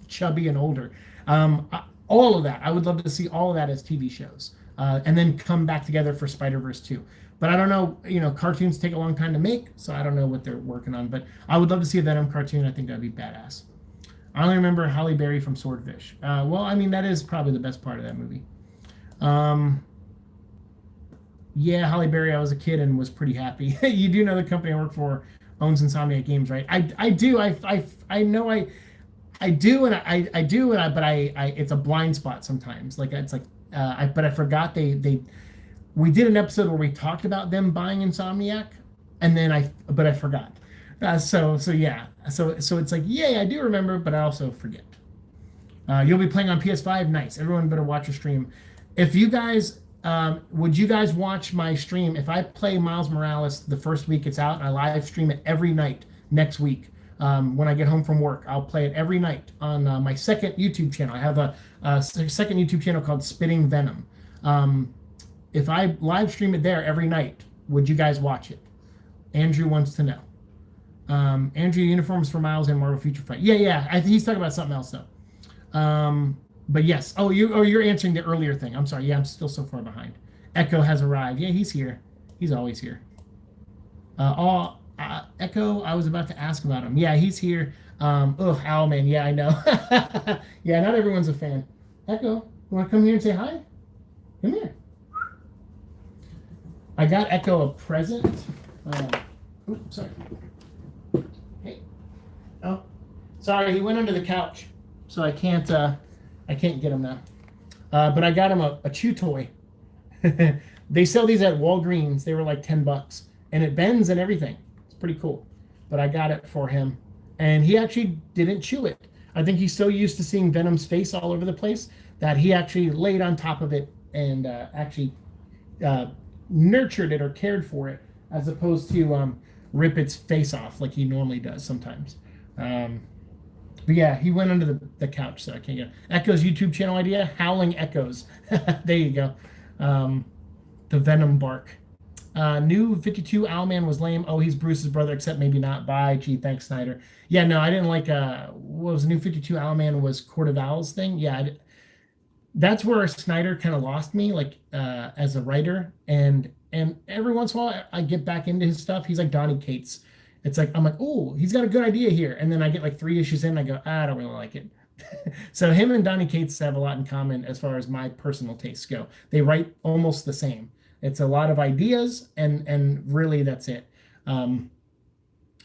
chubby and older. All of that. I would love to see all of that as TV shows. And then come back together for Spider-Verse 2. But I don't know, cartoons take a long time to make, so I don't know what they're working on. But I would love to see a Venom cartoon. I think that'd be badass. I only remember Halle Berry from Swordfish. Well, I mean, that is probably the best part of that movie. Yeah, Halle Berry, I was a kid and was pretty happy. You do know the company I work for owns Insomniac Games, right? I do. I know I do, and I do, and but it's a blind spot sometimes. Like, it's like, but I forgot we did an episode where we talked about them buying Insomniac, and then but I forgot. So yeah. So it's like, yay, I do remember, but I also forget. You'll be playing on PS5? Nice. Everyone better watch your stream. If you guys, would you guys watch my stream? If I play Miles Morales the first week it's out, and I live stream it every night next week, when I get home from work, I'll play it every night on my second YouTube channel. I have a second YouTube channel called Spitting Venom. If I live stream it there every night, would you guys watch it? Andrew wants to know. Andrew, uniforms for Miles and Marvel Future Fight. Yeah. He's talking about something else though. But yes. You're answering the earlier thing. I'm sorry. Yeah, I'm still so far behind. Echo has arrived. Yeah, he's here. He's always here. Echo, I was about to ask about him. Yeah, he's here. Owlman. Yeah, I know. Yeah, not everyone's a fan. Echo, you want to come here and say hi? Come here. I got Echo a present. Oops, sorry. Hey. Oh, sorry. He went under the couch, so I can't get him now. But I got him a chew toy. They sell these at Walgreens. They were like $10, and it bends and everything. It's pretty cool. But I got it for him, and he actually didn't chew it. I think he's so used to seeing Venom's face all over the place that he actually laid on top of it and actually nurtured it or cared for it, as opposed to rip its face off like he normally does sometimes. But yeah, he went under the couch, so I can't get Echo's YouTube channel idea: Howling Echoes. There you go. The Venom bark. New 52 Owlman was lame. Oh, he's Bruce's brother, except maybe not. Bye. Gee, thanks, Snyder. Yeah, no, I didn't like. What was the New 52 Owlman was Court of Owls thing? Yeah, that's where Snyder kind of lost me, like as a writer. And every once in a while, I get back into his stuff. He's like Donny Cates. It's like, I'm like, oh, he's got a good idea here. And then I get like 3 issues in, and I go, I don't really like it. So him and Donny Cates have a lot in common as far as my personal tastes go. They write almost the same. It's a lot of ideas, and really that's it.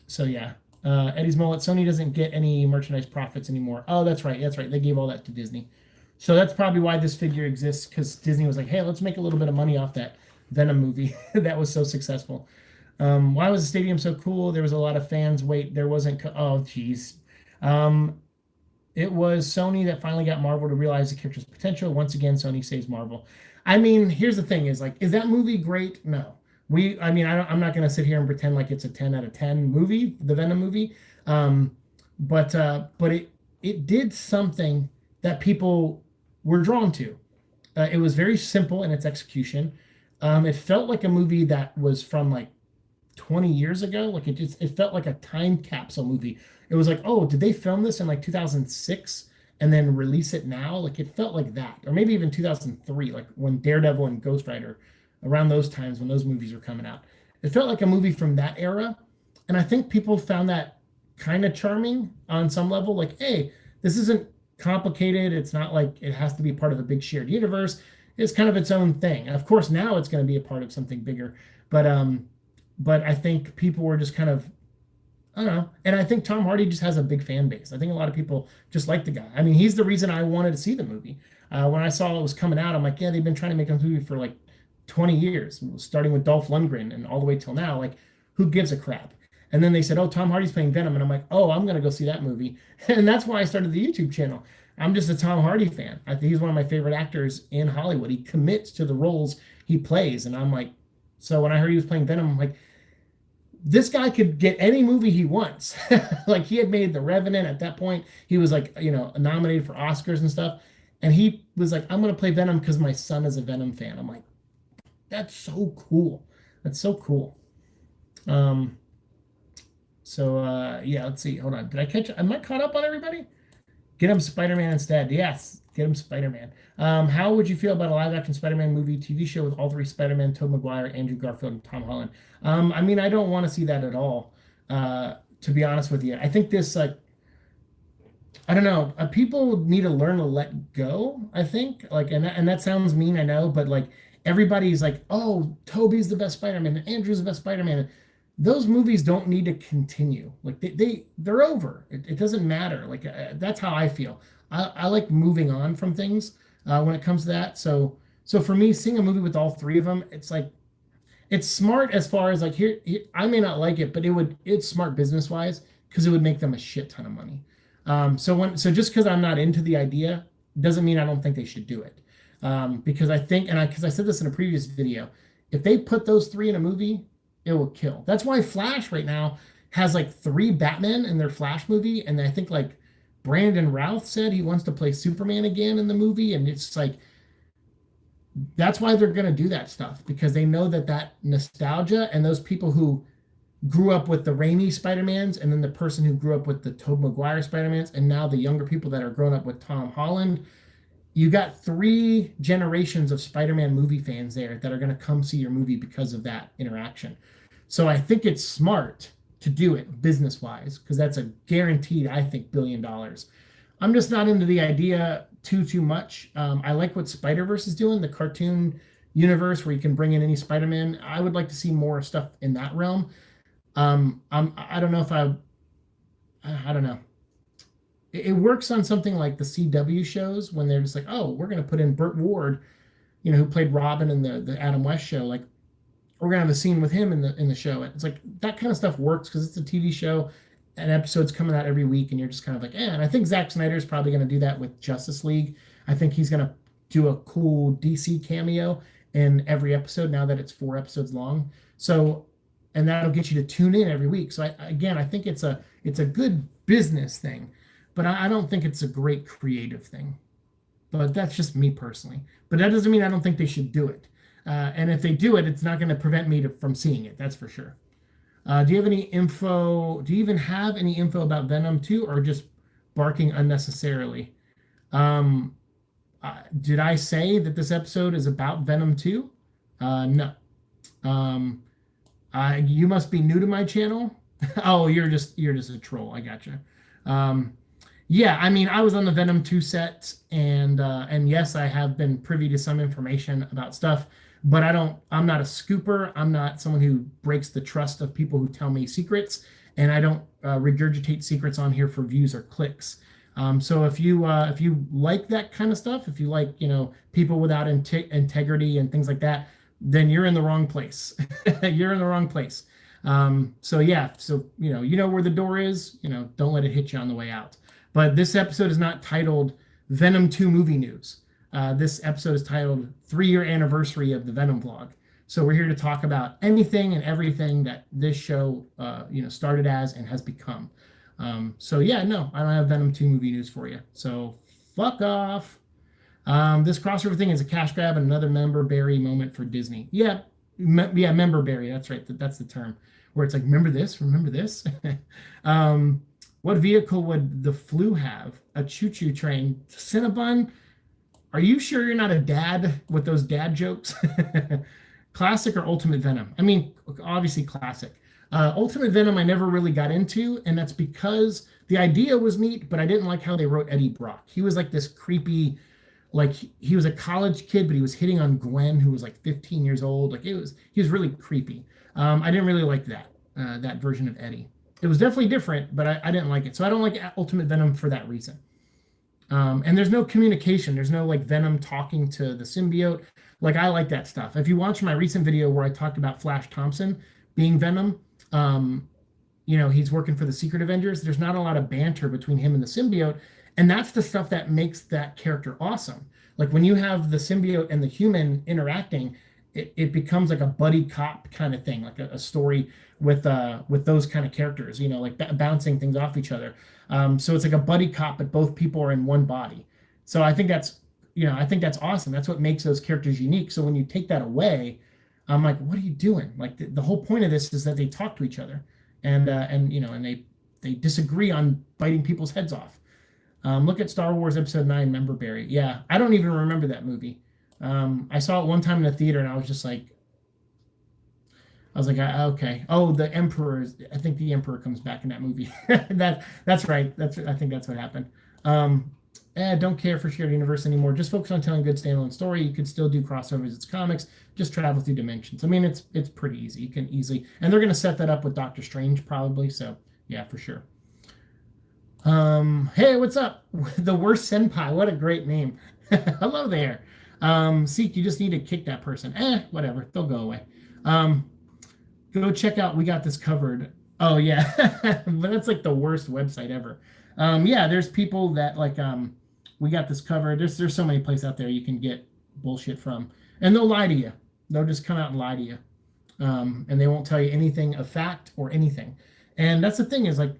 So yeah. Eddie's mullet. Sony doesn't get any merchandise profits anymore. Oh, that's right. They gave all that to Disney. So that's probably why this figure exists, because Disney was like, hey, let's make a little bit of money off that Venom movie that was so successful. Why was the stadium so cool? There was a lot of fans. Wait, there wasn't. Oh, geez. It was Sony that finally got Marvel to realize the character's potential. Once again, Sony saves Marvel. I mean, here's the thing: is that movie great? No. I'm not going to sit here and pretend like it's a 10 out of 10 movie, the Venom movie. But it did something that people were drawn to. It was very simple in its execution. It felt like a movie that was from like 20 years ago. Like it felt like a time capsule movie. It was like, oh, did they film this in like 2006 and then release it now? Like it felt like that, or maybe even 2003, like when Daredevil and Ghost Rider, around those times when those movies were coming out. It felt like a movie from that era. And I think people found that kind of charming on some level. Like, hey, this isn't complicated. It's not like it has to be part of a big shared universe. It's kind of its own thing. And of course, now it's going to be a part of something bigger. But I think people were just kind of, I don't know. And I think Tom Hardy just has a big fan base. I think a lot of people just like the guy. I mean, he's the reason I wanted to see the movie. When I saw it was coming out, I'm like, yeah, they've been trying to make a movie for like 20 years, starting with Dolph Lundgren and all the way till now. Like, who gives a crap? And then they said, oh, Tom Hardy's playing Venom. And I'm like, oh, I'm going to go see that movie. And that's why I started the YouTube channel. I'm just a Tom Hardy fan. I think he's one of my favorite actors in Hollywood. He commits to the roles he plays. And I'm like, so when I heard he was playing Venom, I'm like, this guy could get any movie he wants. Like he had made The Revenant at that point. He was like, nominated for Oscars and stuff. And he was like, I'm going to play Venom because my son is a Venom fan. I'm like, that's so cool. That's so cool. Yeah, let's see. Hold on. Am I caught up on everybody? Get him Spider-Man instead. Yes, get him Spider-Man. How would you feel about a live-action Spider-Man movie, TV show with all three Spider-Man, Tobey Maguire, Andrew Garfield, and Tom Holland? I mean, I don't want to see that at all, to be honest with you. I think this, like, I don't know. People need to learn to let go, I think. Like, and that sounds mean, I know, but, like, everybody's like, oh, Tobey's the best Spider-Man, and Andrew's the best Spider-Man. Those movies don't need to continue. Like they're over. It doesn't matter. Like that's how I feel. I like moving on from things when it comes to that. So for me, seeing a movie with all three of them, it's like it's smart as far as like here I may not like it, but it's smart business wise because it would make them a shit ton of money. So just because I'm not into the idea doesn't mean I don't think they should do it. Because I think because I said this in a previous video, if they put those three in a movie, it will kill. That's why Flash right now has like 3 Batmen in their Flash movie, and I think like Brandon Routh said he wants to play Superman again in the movie, and it's like that's why they're gonna do that stuff because they know that nostalgia and those people who grew up with the Raimi Spider-Mans and then the person who grew up with the Tobey Maguire Spider-Mans and now the younger people that are growing up with Tom Holland, you got 3 generations of Spider-Man movie fans there that are going to come see your movie because of that interaction. So I think it's smart to do it business-wise because that's a guaranteed, I think, $1 billion. I'm just not into the idea too much. I like what Spider-Verse is doing, the cartoon universe where you can bring in any Spider-Man. I would like to see more stuff in that realm. I don't know if I don't know. It works on something like the CW shows when they're just like, oh, we're going to put in Burt Ward, who played Robin in the Adam West show. Like, we're going to have a scene with him in the show. It's like that kind of stuff works because it's a TV show and episodes coming out every week. And you're just kind of like, And I think Zack Snyder is probably going to do that with Justice League. I think he's going to do a cool DC cameo in every episode now that it's 4 episodes long. So, and that'll get you to tune in every week. So I think it's a good business thing. But I don't think it's a great creative thing. But that's just me personally. But that doesn't mean I don't think they should do it. And if they do it, it's not going to prevent me from seeing it. That's for sure. Do you have any info? Do you even have any info about Venom 2 or just barking unnecessarily? Did I say that this episode is about Venom 2? No. You must be new to my channel. Oh, you're just a troll. I gotcha. Yeah, I mean, I was on the Venom 2 set, and yes, I have been privy to some information about stuff, but I'm not a scooper. I'm not someone who breaks the trust of people who tell me secrets, and I don't regurgitate secrets on here for views or clicks. So if you like that kind of stuff, if you like, people without integrity and things like that, then you're in the wrong place. You're in the wrong place. So you know where the door is, don't let it hit you on the way out. But this episode is not titled Venom 2 Movie News. This episode is titled 3-Year Anniversary of the Venom Vlog. So we're here to talk about anything and everything that this show, started as and has become. I don't have Venom 2 Movie News for you. So fuck off. This crossover thing is a cash grab and another member berry moment for Disney. Yeah, member berry. That's right. That's the term. Where it's like, remember this? Remember this? What vehicle would the Flu have? A choo-choo train? Cinnabon? Are you sure you're not a dad with those dad jokes? Classic or Ultimate Venom? I mean, obviously classic. Ultimate Venom I never really got into, and that's because the idea was neat, but I didn't like how they wrote Eddie Brock. He was like this creepy, like he was a college kid, but he was hitting on Gwen, who was like 15 years old. Like he was really creepy. I didn't really like that version of Eddie. It was definitely different, but I didn't like it. So I don't like Ultimate Venom for that reason. And there's no communication. There's no like Venom talking to the symbiote. Like I like that stuff. If you watch my recent video where I talked about Flash Thompson being Venom, he's working for the Secret Avengers. There's not a lot of banter between him and the symbiote, and that's the stuff that makes that character awesome. Like when you have the symbiote and the human interacting, it becomes like a buddy cop kind of thing, like a story with those kind of characters, like bouncing things off each other. So it's like a buddy cop, but both people are in one body. So I think that's awesome. That's what makes those characters unique. So when you take that away, I'm like, what are you doing? Like the whole point of this is that they talk to each other, and they disagree on biting people's heads off. Look at Star Wars Episode 9, Member Berry. Yeah, I don't even remember that movie. I saw it one time in the theater, and I was like, okay. Oh, the Emperor. I think the Emperor comes back in that movie. That's right. I think that's what happened. Don't care for shared universe anymore. Just focus on telling a good standalone story. You could still do crossovers. It's comics. Just travel through dimensions. I mean, it's pretty easy. You can easily, and they're going to set that up with Doctor Strange probably. So yeah, for sure. Hey, what's up? The worst senpai. What a great name. Hello there. Siike, you just need to kick that person. Whatever. They'll go away. Go check out We Got This Covered. Oh yeah. But that's like the worst website ever. Yeah, there's people that like We Got This Covered. There's so many places out there you can get bullshit from. And they'll lie to you. They'll just come out and lie to you. And they won't tell you anything of fact or anything. And that's the thing is like,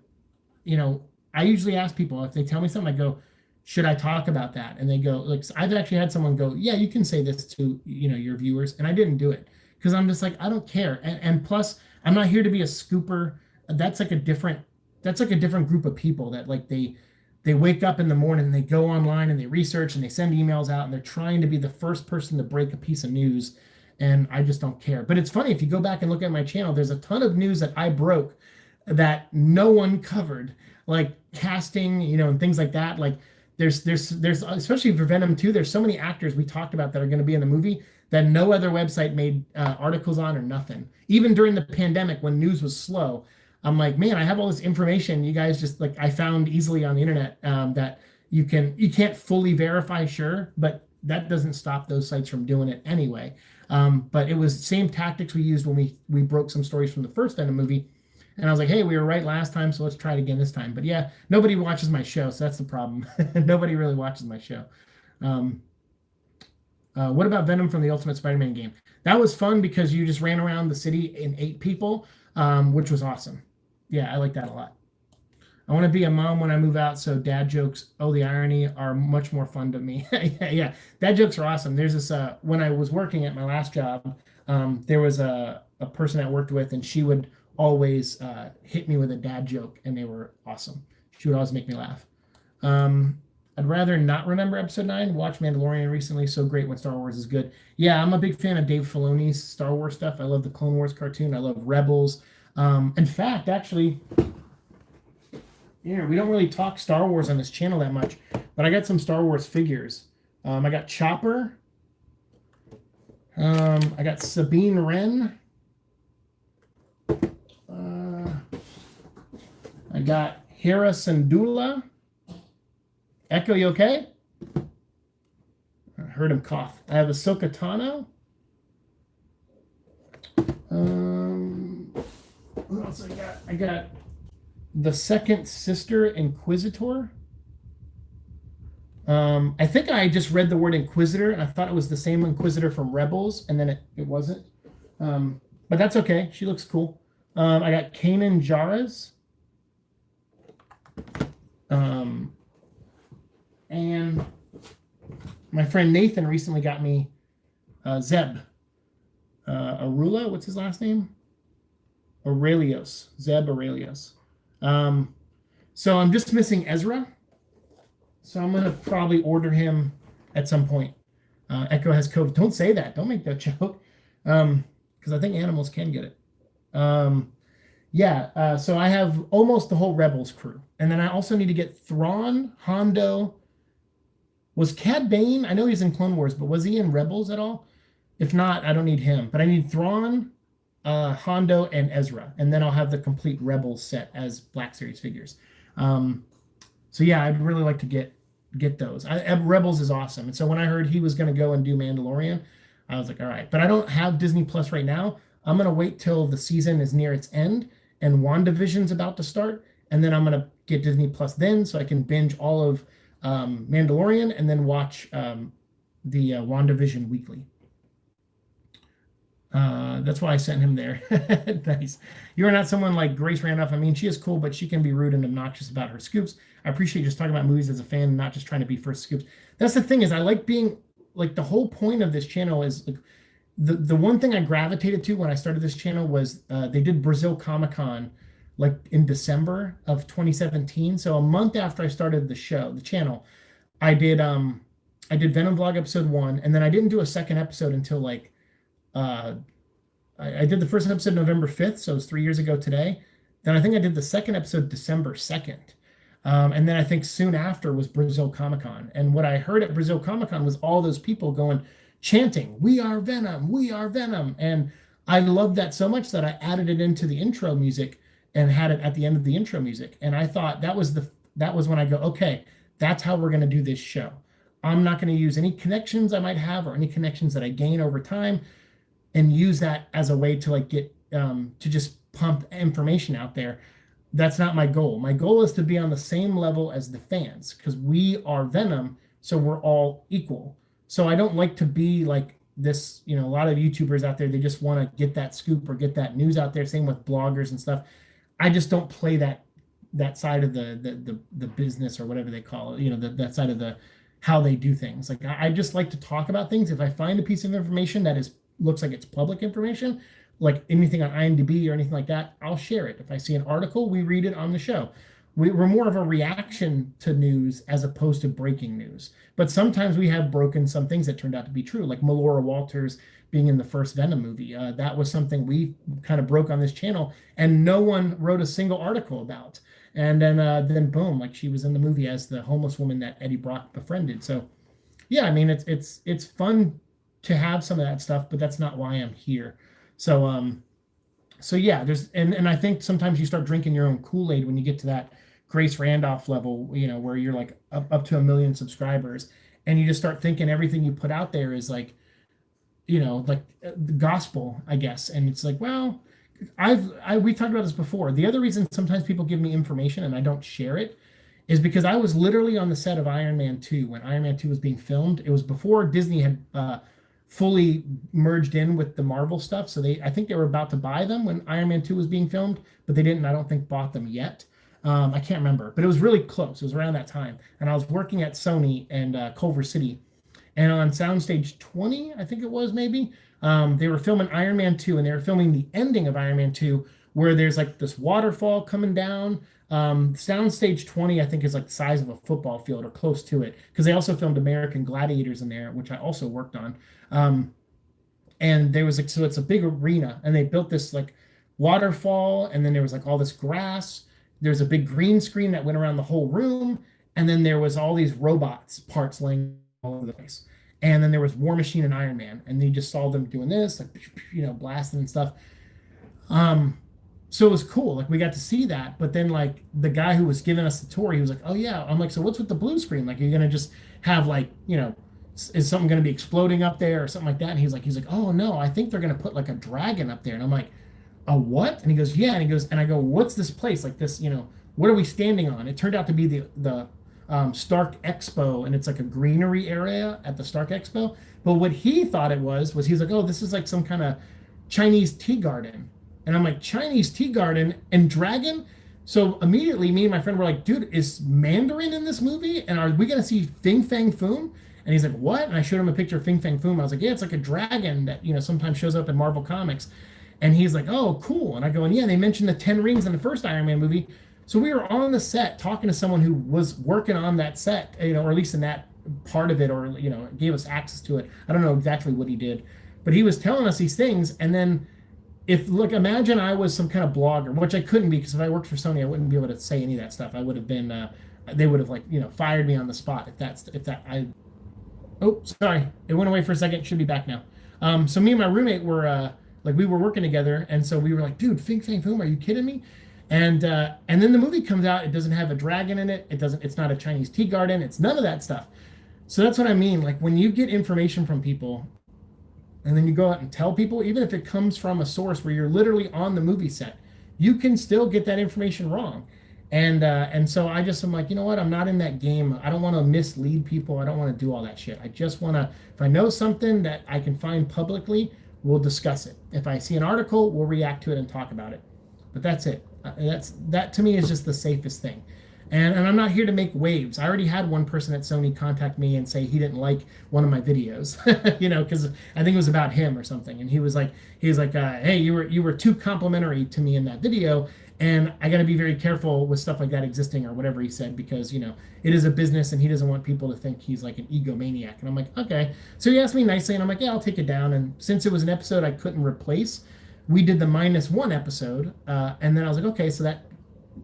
I usually ask people if they tell me something, I go, should I talk about that? And they go, like, I've actually had someone go, yeah, you can say this to, your viewers. And I didn't do it because I'm just like, I don't care. And plus I'm not here to be a scooper. That's like a different group of people that like, they wake up in the morning and they go online and they research and they send emails out and they're trying to be the first person to break a piece of news. And I just don't care. But it's funny, if you go back and look at my channel, there's a ton of news that I broke that no one covered, like casting, and things like that. Like there's especially for Venom 2, there's so many actors we talked about that are going to be in the movie that no other website made articles on or nothing. Even during the pandemic when news was slow, I'm like, man, I have all this information. You guys just like, I found easily on the internet that you can't fully verify, sure, but that doesn't stop those sites from doing it anyway. But it was the same tactics we used when we broke some stories from the first Venom movie. And I was like, hey, we were right last time, so let's try it again this time. But yeah, nobody watches my show, so that's the problem. Nobody really watches my show. What about Venom from the Ultimate Spider-Man game? That was fun because you just ran around the city in 8 people, which was awesome. Yeah, I like that a lot. I want to be a mom when I move out, so dad jokes, oh, the irony, are much more fun to me. Yeah, dad jokes are awesome. There's this, when I was working at my last job, there was a person I worked with, and she would always hit me with a dad joke, and they were awesome. She would always make me laugh. I'd rather not remember Episode 9. Watch Mandalorian recently. So great when Star Wars is good. Yeah, I'm a big fan of Dave Filoni's Star Wars stuff. I love the Clone Wars cartoon. I love Rebels. In fact, actually, we don't really talk Star Wars on this channel that much, but I got some Star Wars figures. I got Chopper. I got Sabine Wren. I got Hera Syndulla. Echo, you okay? I heard him cough. I have Ahsoka Tano. What else I got? I got the second sister Inquisitor. I think I just read the word Inquisitor and I thought it was the same Inquisitor from Rebels, and then it wasn't. But that's okay. She looks cool. I got Kanan Jarrus. And my friend Nathan recently got me Zeb. Arula, what's his last name? Aurelios. Zeb Aurelios. So I'm just missing Ezra. So I'm going to probably order him at some point. Echo has COVID. Don't say that. Don't make that joke. Because I think animals can get it. So I have almost the whole Rebels crew. And then I also need to get Thrawn, Hondo. Was Cad Bane? I know he's in Clone Wars, but was he in Rebels at all? If not, I don't need him. But I need Thrawn, Hondo, and Ezra, and then I'll have the complete Rebels set as Black Series figures. Um, so yeah, I'd really like to get those. Rebels is awesome, and so when I heard he was going to go and do Mandalorian, I was like, all right. But I don't have Disney Plus right now. I'm gonna wait till the season is near its end and WandaVision's about to start, and then I'm gonna get Disney Plus then, so I can binge all of Mandalorian and then watch the WandaVision weekly. That's why I sent him there. Nice. You are not someone like Grace Randolph. I mean, she is cool, but she can be rude and obnoxious about her scoops. I appreciate just talking about movies as a fan, not just trying to be first scoops. That's the thing is I like being like the whole point of this channel is like the one thing I gravitated to when I started this channel was they did Brazil Comic Con like in December of 2017. So a month after I started the channel, I did I did Venom Vlog episode 1, and then I didn't do a second episode until like uh I did the first episode November 5th, so it was 3 years ago today. Then I think I did the second episode December 2nd. And then I think soon after was Brazil Comic Con. And what I heard at Brazil Comic Con was all those people going, chanting, "We are Venom, we are Venom." And I loved that so much that I added it into the intro music and had it at the end of the intro music. And I thought that was when I go, okay, that's how we're going to do this show. I'm not going to use any connections I might have or any connections that I gain over time and use that as a way to like get to just pump information out there. That's not my goal. My goal is to be on the same level as the fans because we are Venom, so we're all equal. So I don't like to be like this, a lot of YouTubers out there, they just want to get that scoop or get that news out there. Same with bloggers and stuff. I just don't play that side of the business or whatever they call it, that side of the how they do things. Like I just like to talk about things. If I find a piece of information that looks like it's public information, like anything on IMDb or anything like that, I'll share it. If I see an article, we read it on the show. We're more of a reaction to news as opposed to breaking news. But sometimes we have broken some things that turned out to be true, like Melora Walters being in the first Venom movie. That was something we kind of broke on this channel, and no one wrote a single article about. And then boom, like she was in the movie as the homeless woman that Eddie Brock befriended. So yeah, I mean it's fun to have some of that stuff, but that's not why I'm here. So yeah, and I think sometimes you start drinking your own Kool-Aid when you get to that Grace Randolph level, where you're like up to 1 million subscribers, and you just start thinking everything you put out there is like, like the gospel, I guess. And it's like, well, we talked about this before. The other reason sometimes people give me information and I don't share it is because I was literally on the set of Iron Man 2 when Iron Man 2 was being filmed. It was before Disney had fully merged in with the Marvel stuff. So I think they were about to buy them when Iron Man 2 was being filmed, but they didn't, I don't think, bought them yet. I can't remember, but it was really close. It was around that time. And I was working at Sony and Culver City. And on Soundstage 20, I think it was maybe, they were filming Iron Man 2, and they were filming the ending of Iron Man 2, where there's like this waterfall coming down. Soundstage 20, I think, is like the size of a football field or close to it, because they also filmed American Gladiators in there, which I also worked on. And there was like, so it's a big arena, and they built this like waterfall, and then there was like all this grass. There's a big green screen that went around the whole room, and then there was all these robots parts laying all over the place. And then there was War Machine and Iron Man, and you just saw them doing this, like, blasting and stuff. So it was cool. Like we got to see that, but then like the guy who was giving us the tour, he was like, "Oh yeah." I'm like, "So what's with the blue screen? Like you're gonna just have like, is something gonna be exploding up there or something like that?" And he's like, "Oh no, I think they're gonna put like a dragon up there." And I'm like, "A what?" And he goes, "Yeah." And he goes, and I go, "What's this place? Like this, what are we standing on?" It turned out to be the Stark Expo, and it's like a greenery area at the Stark Expo. But what he thought it was he's like, "Oh, this is like some kind of Chinese tea garden." And I'm like, "Chinese tea garden and dragon?" So immediately me and my friend were like, "Dude, is Mandarin in this movie? And are we going to see Fing Fang Foom?" And he's like, "What?" And I showed him a picture of Fing Fang Foom. I was like, "Yeah, it's like a dragon that, sometimes shows up in Marvel Comics." And he's like, "Oh, cool." And I go, "And yeah, they mentioned the 10 rings in the first Iron Man movie." So we were on the set talking to someone who was working on that set, or at least in that part of it, or, gave us access to it. I don't know exactly what he did, but he was telling us these things. And then imagine I was some kind of blogger, which I couldn't be, because if I worked for Sony, I wouldn't be able to say any of that stuff. I would have been, they would have fired me on the spot oh, sorry. It went away for a second. Should be back now. So me and my roommate were, Like we were working together, and so we were like, dude, Fing Fang Foom, are you kidding me? And then the movie comes out. It doesn't have a dragon in it. It doesn't. It's not a Chinese tea garden. It's none of that stuff. So that's what I mean. Like when you get information from people, and then you go out and tell people, even if it comes from a source where you're literally on the movie set, you can still get that information wrong. And so I just am like, you know what? I'm not in that game. I don't want to mislead people. I don't want to do all that shit. I just want to, if I know something that I can find publicly, we'll discuss it. If I see an article, we'll react to it and talk about it. But that's it. That to me is just the safest thing. And I'm not here to make waves. I already had one person at Sony contact me and say he didn't like one of my videos, because I think it was about him or something. And he was like, hey, you were too complimentary to me in that video, and I got to be very careful with stuff like that existing, or whatever he said, because it is a business, and he doesn't want people to think he's like an egomaniac. And I'm like, okay. So he asked me nicely, and I'm like, yeah, I'll take it down. And since it was an episode I couldn't replace, we did the -1 episode, and then I was like, okay, so that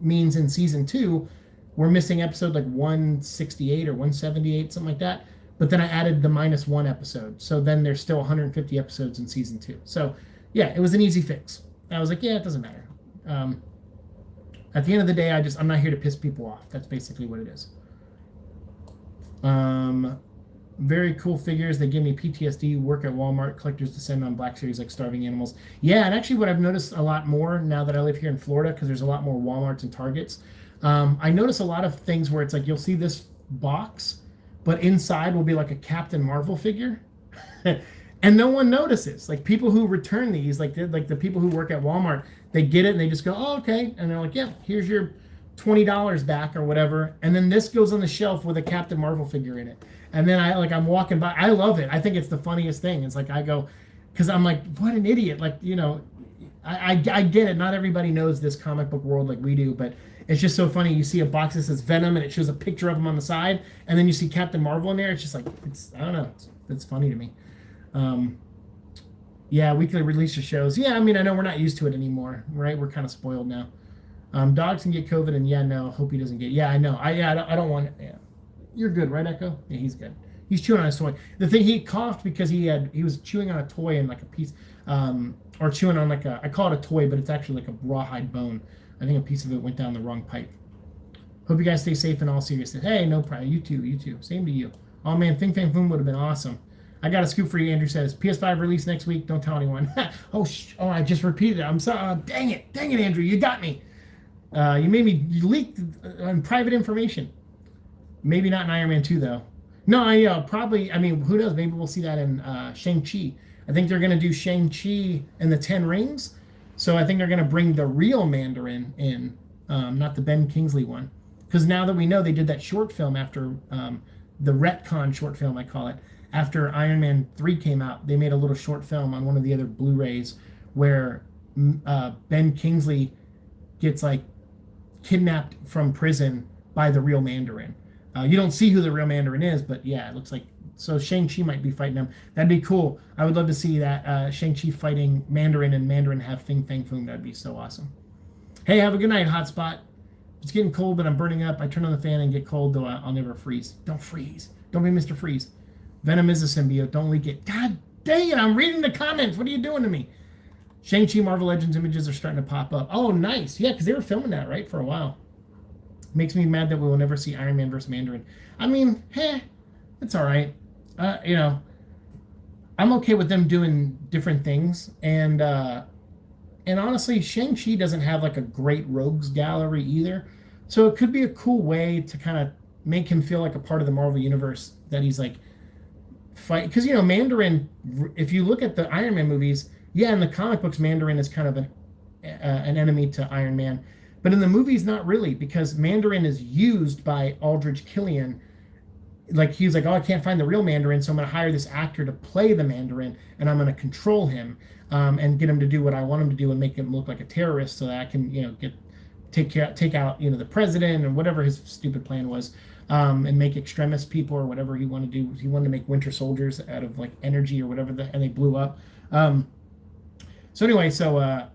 means in season 2 we're missing episode like 168 or 178, something like that. But then I added the -1 episode. So then there's still 150 episodes in season 2. So yeah, it was an easy fix. I was like, yeah, it doesn't matter. At the end of the day, I'm not here to piss people off. That's basically what it is. Very cool figures. They give me PTSD. Work at Walmart. Collectors descend on Black Series like starving animals. Yeah, and actually what I've noticed a lot more now that I live here in Florida, because there's a lot more Walmarts and Targets, I notice a lot of things where it's like you'll see this box, but inside will be like a Captain Marvel figure, and no one notices. Like people who return these, like the people who work at Walmart, they get it and they just go, oh, okay, and they're like, yeah, here's your $20 back or whatever, and then this goes on the shelf with a Captain Marvel figure in it, and then I'm walking by. I love it. I think it's the funniest thing. It's like I go, because I'm like, what an idiot. Like I get it. Not everybody knows this comic book world like we do, but it's just so funny. You see a box that says Venom and it shows a picture of him on the side, and then you see Captain Marvel in there. It's just like, I don't know. It's funny to me. Yeah, weekly release of shows. Yeah, I mean, I know we're not used to it anymore, right? We're kind of spoiled now. Dogs can get COVID, and yeah, no, hope he doesn't get. Yeah, I know. I don't want it. Yeah, you're good, right, Echo? Yeah, he's good. He's chewing on his toy. The thing, he coughed because he was chewing on a toy and like a piece, or chewing on like I call it a toy, but it's actually like a rawhide bone. I think a piece of it went down the wrong pipe. Hope you guys stay safe in all seriousness. Hey, no problem. You too. Same to you. Oh man, Fing Fang Foom would have been awesome. I got a scoop for you. Andrew says PS5 release next week. Don't tell anyone. Oh, I just repeated it. I'm sorry. Dang it, Andrew, you got me. You leaked private information. Maybe not in Iron Man 2 though. No, probably. I mean, who knows? Maybe we'll see that in Shang-Chi. I think they're gonna do Shang-Chi and the 10 Rings. So I think they're going to bring the real Mandarin in, not the Ben Kingsley one. Because now that we know they did that short film after, the retcon short film, I call it, after Iron Man 3 came out, they made a little short film on one of the other Blu-rays where Ben Kingsley gets like kidnapped from prison by the real Mandarin. You don't see who the real Mandarin is, but yeah, it looks like. So Shang-Chi might be fighting him. That'd be cool. I would love to see that Shang-Chi fighting Mandarin and Mandarin have Fing Fang Foom. That'd be so awesome. Hey, have a good night, Hotspot. It's getting cold, but I'm burning up. I turn on the fan and get cold, though I'll never freeze. Don't freeze. Don't be Mr. Freeze. Venom is a symbiote. Don't leak it. God dang it, I'm reading the comments. What are you doing to me? Shang-Chi Marvel Legends images are starting to pop up. Oh, nice. Yeah, because they were filming that, right, for a while. Makes me mad that we will never see Iron Man versus Mandarin. I mean, it's all right. I'm okay with them doing different things, and honestly, Shang-Chi doesn't have like a great rogues gallery either, so it could be a cool way to kind of make him feel like a part of the Marvel universe, that he's like fight, because Mandarin, if you look at the Iron Man movies, yeah, in the comic books Mandarin is kind of an enemy to Iron Man, but in the movies not really, because Mandarin is used by Aldrich Killian. Like he's like, oh, I can't find the real Mandarin, so I'm going to hire this actor to play the Mandarin, and I'm going to control him and get him to do what I want him to do and make him look like a terrorist, so that I can, take out, the president and whatever his stupid plan was, and make extremist people or whatever he wanted to do. He wanted to make Winter Soldiers out of like energy or whatever, and they blew up. So anyway, so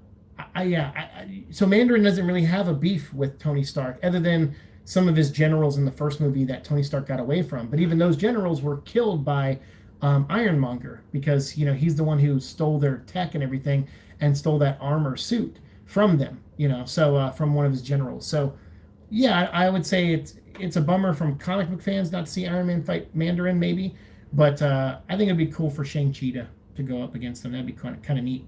Mandarin doesn't really have a beef with Tony Stark, other than some of his generals in the first movie that Tony Stark got away from. But even those generals were killed by Ironmonger, because he's the one who stole their tech and everything and stole that armor suit from them. So from one of his generals. So yeah, I would say it's a bummer from comic book fans not to see Iron Man fight Mandarin, maybe, but I think it'd be cool for Shang-Chi to go up against them. That'd be kind of neat.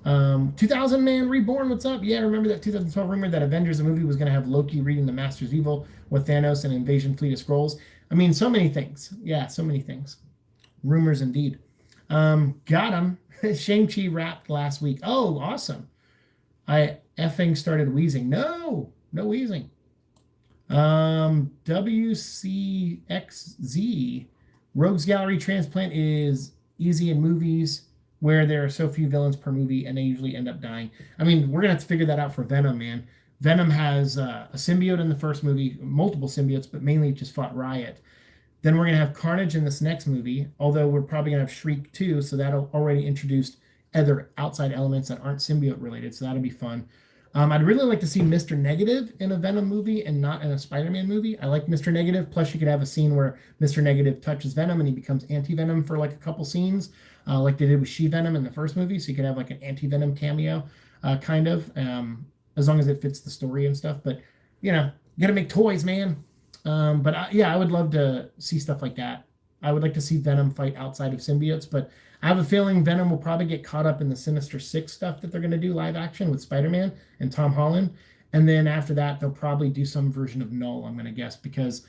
2000 Man Reborn, what's up? Yeah, remember that 2012 rumor that Avengers the movie was going to have Loki reading the Masters of Evil with Thanos and Invasion Fleet of Skrulls? I mean, so many things. Yeah, so many things. Rumors indeed. Got him. Shang-Chi wrapped last week. Oh, awesome. I effing started wheezing. No wheezing. WCXZ. Rogues Gallery transplant is easy in movies where there are so few villains per movie and they usually end up dying. I mean, we're going to have to figure that out for Venom, man. Venom has a symbiote in the first movie, multiple symbiotes, but mainly just fought Riot. Then we're going to have Carnage in this next movie, although we're probably going to have Shriek too, so that'll already introduced other outside elements that aren't symbiote related, so that'll be fun. I'd really like to see Mr. Negative in a Venom movie and not in a Spider-Man movie. I like Mr. Negative, plus you could have a scene where Mr. Negative touches Venom and he becomes anti-Venom for like a couple scenes, like they did with She-Venom in the first movie, so you could have like an anti-Venom cameo, kind of, as long as it fits the story and stuff. But, you gotta make toys, man. But I would love to see stuff like that. I would like to see Venom fight outside of symbiotes, but I have a feeling Venom will probably get caught up in the Sinister Six stuff that they're going to do live action with Spider-Man and Tom Holland. And then after that, they'll probably do some version of Null, I'm going to guess, because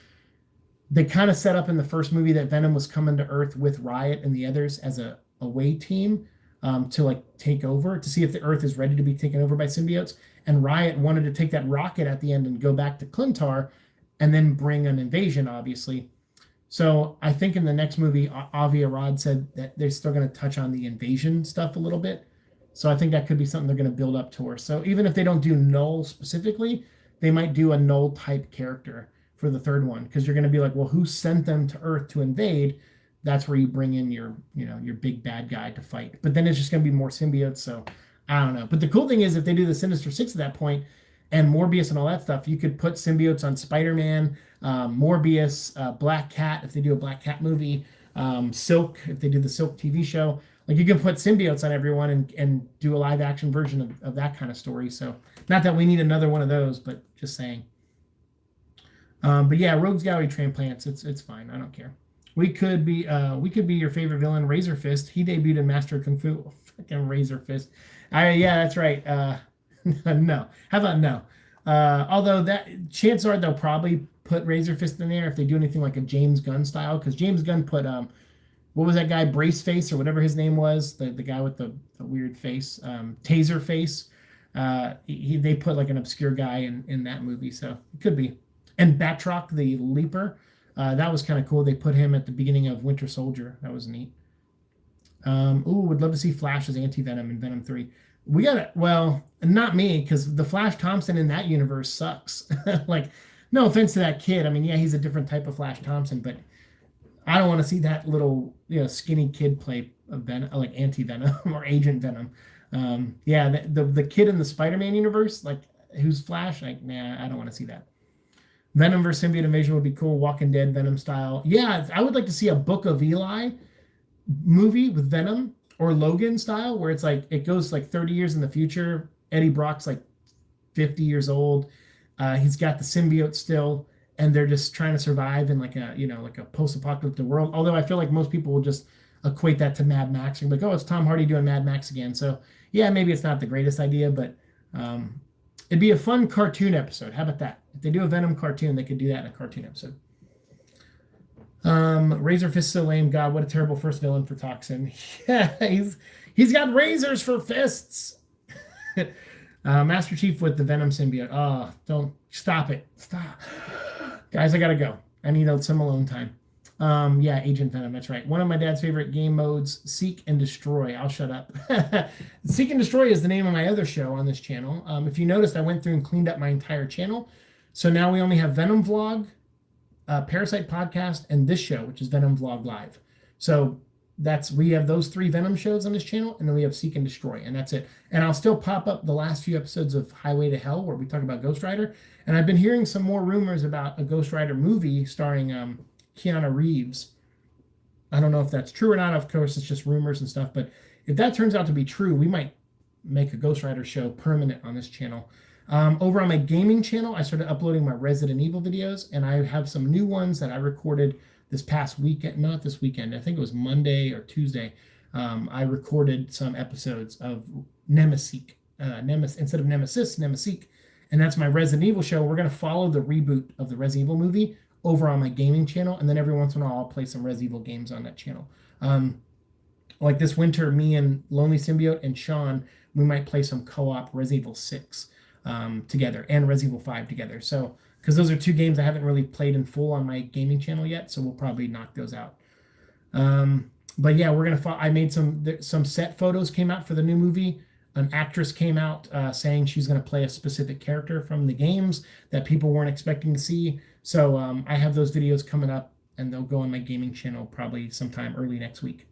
they kind of set up in the first movie that Venom was coming to Earth with Riot and the others as a away team, to like take over, to see if the Earth is ready to be taken over by symbiotes. And Riot wanted to take that rocket at the end and go back to Clintar and then bring an invasion, obviously. So I think in the next movie, Avi Arad said that they're still going to touch on the invasion stuff a little bit. So I think that could be something they're going to build up towards. So even if they don't do Null specifically, they might do a Null type character for the third one, because you're going to be like, well, who sent them to Earth to invade? That's where you bring in your big bad guy to fight. But then it's just going to be more symbiotes. So I don't know. But the cool thing is, if they do the Sinister Six at that point and Morbius and all that stuff, you could put symbiotes on Spider-Man, Morbius, Black Cat, if they do a Black Cat movie, Silk, if they do the Silk TV show. Like, you can put symbiotes on everyone and do a live action version of that kind of story. So not that we need another one of those, but just saying. But yeah, Rogues Gallery transplants, it's fine. I don't care. We could be your favorite villain, Razor Fist. He debuted in Master of Kung Fu. Oh, freaking Razor Fist. Yeah, that's right. No. How about no? Although that chances are they'll probably put Razor Fist in there if they do anything like a James Gunn style, because James Gunn put what was that guy, Brace Face or whatever his name was, the guy with the weird face, Taser Face. They put like an obscure guy in that movie, so it could be. And Batroc the Leaper, that was kind of cool. They put him at the beginning of Winter Soldier. That was neat. Would love to see Flash as Anti-Venom in Venom 3. We got it. Well, not me, because the Flash Thompson in that universe sucks. Like, no offense to that kid. I mean, yeah, he's a different type of Flash Thompson, but I don't want to see that little, skinny kid play like Anti-Venom or Agent Venom. Yeah, the kid in the Spider-Man universe, like, who's Flash, like, nah, I don't want to see that. Venom vs. Symbiote Invasion would be cool, Walking Dead Venom style. Yeah, I would like to see a Book of Eli movie with Venom, or Logan style, where it's like it goes like 30 years in the future. Eddie Brock's like 50 years old. He's got the symbiote still, and they're just trying to survive in like a post-apocalyptic world. Although I feel like most people will just equate that to Mad Max and be like, oh, it's Tom Hardy doing Mad Max again. So yeah, maybe it's not the greatest idea, but it'd be a fun cartoon episode. How about that? If they do a Venom cartoon, they could do that in a cartoon episode. Razor Fist so lame. God, what a terrible first villain for Toxin. Yeah, he's got razors for fists. Master Chief with the Venom symbiote. Oh, don't stop it. Stop. Guys, I gotta go. I need some alone time. Yeah, Agent Venom, that's right. One of my dad's favorite game modes, Seek and Destroy. I'll shut up. Seek and Destroy is the name of my other show on this channel. If you noticed, I went through and cleaned up my entire channel. So now we only have Venom Vlog, Parasite Podcast, and this show, which is Venom Vlog Live. So we have those 3 Venom shows on this channel, and then we have Seek and Destroy, and that's it. And I'll still pop up the last few episodes of Highway to Hell, where we talk about Ghost Rider. And I've been hearing some more rumors about a Ghost Rider movie starring Keanu Reeves. I don't know if that's true or not. Of course, it's just rumors and stuff. But if that turns out to be true, we might make a Ghost Rider show permanent on this channel. Over on my gaming channel, I started uploading my Resident Evil videos, and I have some new ones that I recorded this past weekend. Not this weekend. I think it was Monday or Tuesday. I recorded some episodes of Nemesis, instead of Nemesis, Nemesique. And that's my Resident Evil show. We're going to follow the reboot of the Resident Evil movie over on my gaming channel. And then every once in a while, I'll play some Resident Evil games on that channel. Like this winter, me and Lonely Symbiote and Sean, we might play some co-op Resident Evil 6 together and Resident Evil 5 together. So, because those are two games I haven't really played in full on my gaming channel yet. So we'll probably knock those out. But yeah, we're going to I made some set photos came out for the new movie. An actress came out saying she's going to play a specific character from the games that people weren't expecting to see. So I have those videos coming up, and they'll go on my gaming channel probably sometime early next week.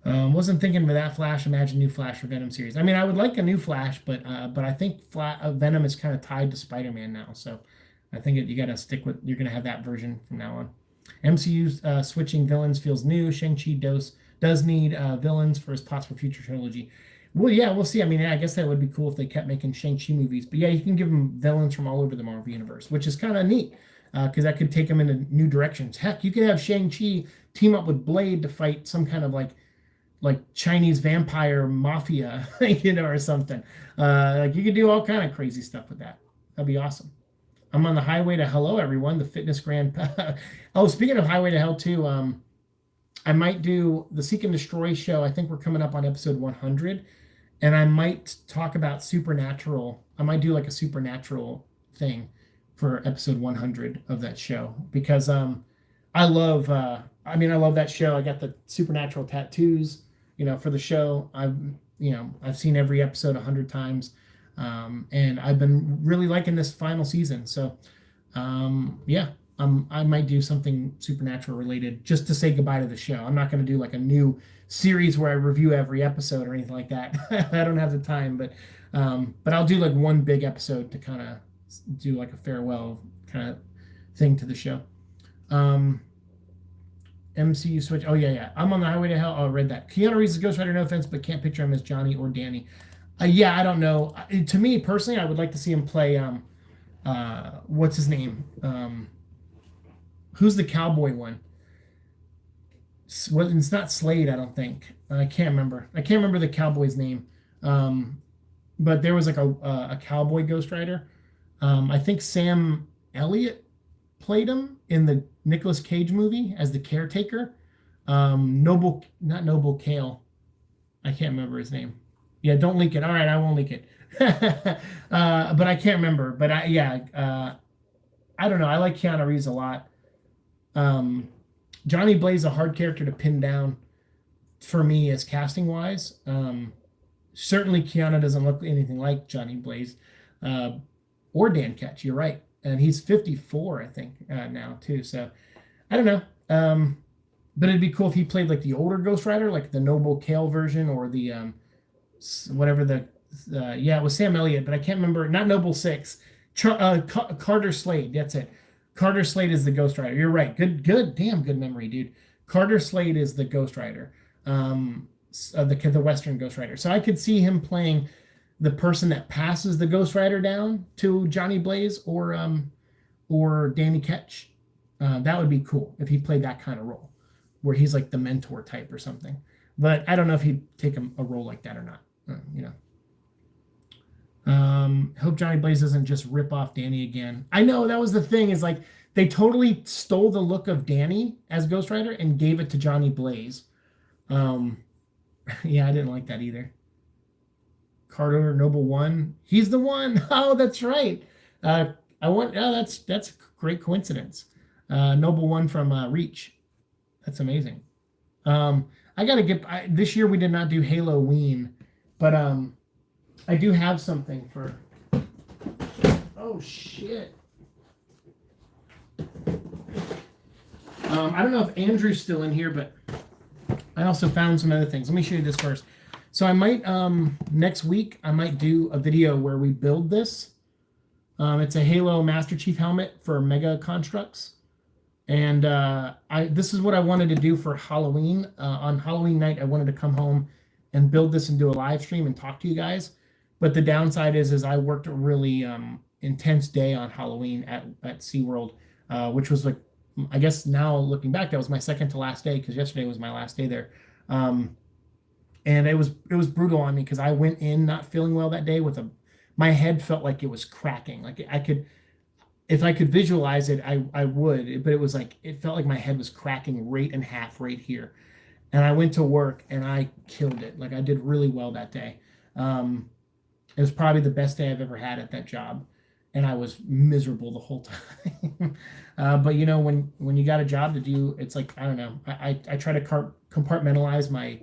Wasn't thinking of that Flash. Imagine new Flash for Venom series. I mean, I would like a new Flash, but I think Venom is kind of tied to Spider-Man now. So I think you got to stick with. You're going to have that version from now on. MCU switching villains feels new. Shang-Chi does need villains for his possible future trilogy. Well, yeah, we'll see. I mean, I guess that would be cool if they kept making Shang-Chi movies. But yeah, you can give them villains from all over the Marvel Universe, which is kind of neat because that could take them into new directions. Heck, you could have Shang-Chi team up with Blade to fight some kind of like Chinese vampire mafia, or something. Like you could do all kind of crazy stuff with that. That'd be awesome. I'm on the highway to hello, everyone. The fitness grand. Oh, speaking of highway to hell too, I might do the Seek and Destroy show. I think we're coming up on episode 100. And I might talk about Supernatural. I might do like a Supernatural thing for episode 100 of that show because I love that show. I got the Supernatural tattoos, for the show. I've seen every episode 100 times, and I've been really liking this final season. So, yeah. I might do something Supernatural related just to say goodbye to the show. I'm not going to do like a new series where I review every episode or anything like that. I don't have the time, but I'll do like one big episode to kind of do like a farewell kind of thing to the show. MCU switch. Oh yeah. I'm on the highway to hell. Oh, I read that. Keanu Reeves is Ghost Rider, no offense, but can't picture him as Johnny or Danny. Yeah, I don't know. To me personally, I would like to see him play. What's his name? Who's the cowboy one? Well, it's not Slade, I don't think. I can't remember. I can't remember the cowboy's name. But there was like a cowboy Ghost Rider. I think Sam Elliott played him in the Nicolas Cage movie as the caretaker. Not Noble Kale. I can't remember his name. Yeah, don't leak it. All right, I won't leak it. But I can't remember. But I don't know. I like Keanu Reeves a lot. Johnny Blaze, a hard character to pin down for me as casting wise. Certainly Keanu doesn't look anything like Johnny Blaze, or Dan Ketch. You're right. And he's 54, I think, now too. So I don't know. But it'd be cool if he played like the older Ghost Rider, like the Noble Kale version or the, it was Sam Elliott, but I can't remember, not Noble Six, Carter Slade. That's it. Carter Slade is the Ghost Rider. You're right. Good, damn good memory, dude. Carter Slade is the Ghost Rider, the Western Ghost Rider. So I could see him playing the person that passes the Ghost Rider down to Johnny Blaze or Danny Ketch. That would be cool if he played that kind of role, where he's like the mentor type or something. But I don't know if he'd take a role like that or not. Hope Johnny Blaze doesn't just rip off Danny again. I know that was the thing, is like they totally stole the look of Danny as Ghost Rider and gave it to Johnny Blaze. Yeah, I didn't like that either. Carter Noble One, he's the one. Oh, that's right. That's a great coincidence. Noble One from Reach. That's amazing. I gotta get. This year we did not do Halloween, but I do have something for. Oh shit. I don't know if Andrew's still in here, but I also found some other things. Let me show you this first. So I might next week I might do a video where we build this. It's a Halo Master Chief helmet for Mega Constructs. And this is what I wanted to do for Halloween. On Halloween night, I wanted to come home and build this and do a live stream and talk to you guys. But the downside is I worked a really intense day on Halloween at SeaWorld, which was like, I guess now looking back, that was my second to last day because yesterday was my last day there. And it was brutal on me because I went in not feeling well that day my head felt like it was cracking. Like I could, if I could visualize it, I would, but it was like it felt like my head was cracking right in half right here. And I went to work and I killed it. Like I did really well that day. It was probably the best day I've ever had at that job, and I was miserable the whole time. But you know, when you got a job to do, it's like I don't know. I try to compartmentalize my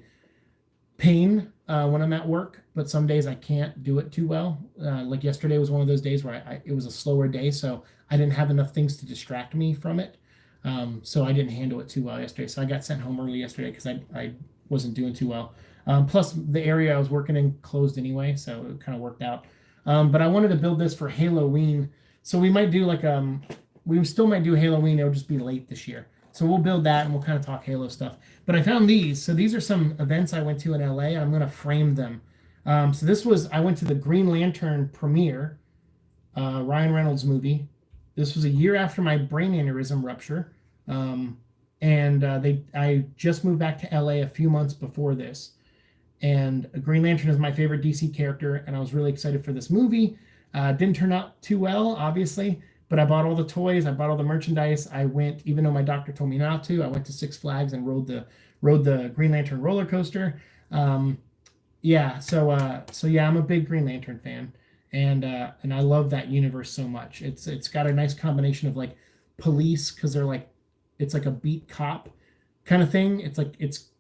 pain when I'm at work, but some days I can't do it too well. Like yesterday was one of those days where it was a slower day, so I didn't have enough things to distract me from it. So I didn't handle it too well yesterday. So I got sent home early yesterday because I wasn't doing too well. Plus, the area I was working in closed anyway, so it kind of worked out. But I wanted to build this for Halloween, so we might do like we still might do Halloween. It'll just be late this year, so we'll build that and we'll kind of talk Halo stuff. But I found these. So these are some events I went to in LA. I'm gonna frame them. So this was I went to the Green Lantern premiere, Ryan Reynolds movie. This was a year after my brain aneurysm rupture, and I just moved back to LA a few months before this. And Green Lantern is my favorite DC character, and I was really excited for this movie. Didn't turn out too well, obviously, but I bought all the toys, I bought all the merchandise. I went, even though my doctor told me not to, I went to Six Flags and rode the Green Lantern roller coaster. Yeah, so yeah, I'm a big Green Lantern fan, and I love that universe so much. It's got a nice combination of like police because it's like a beat cop kind of thing.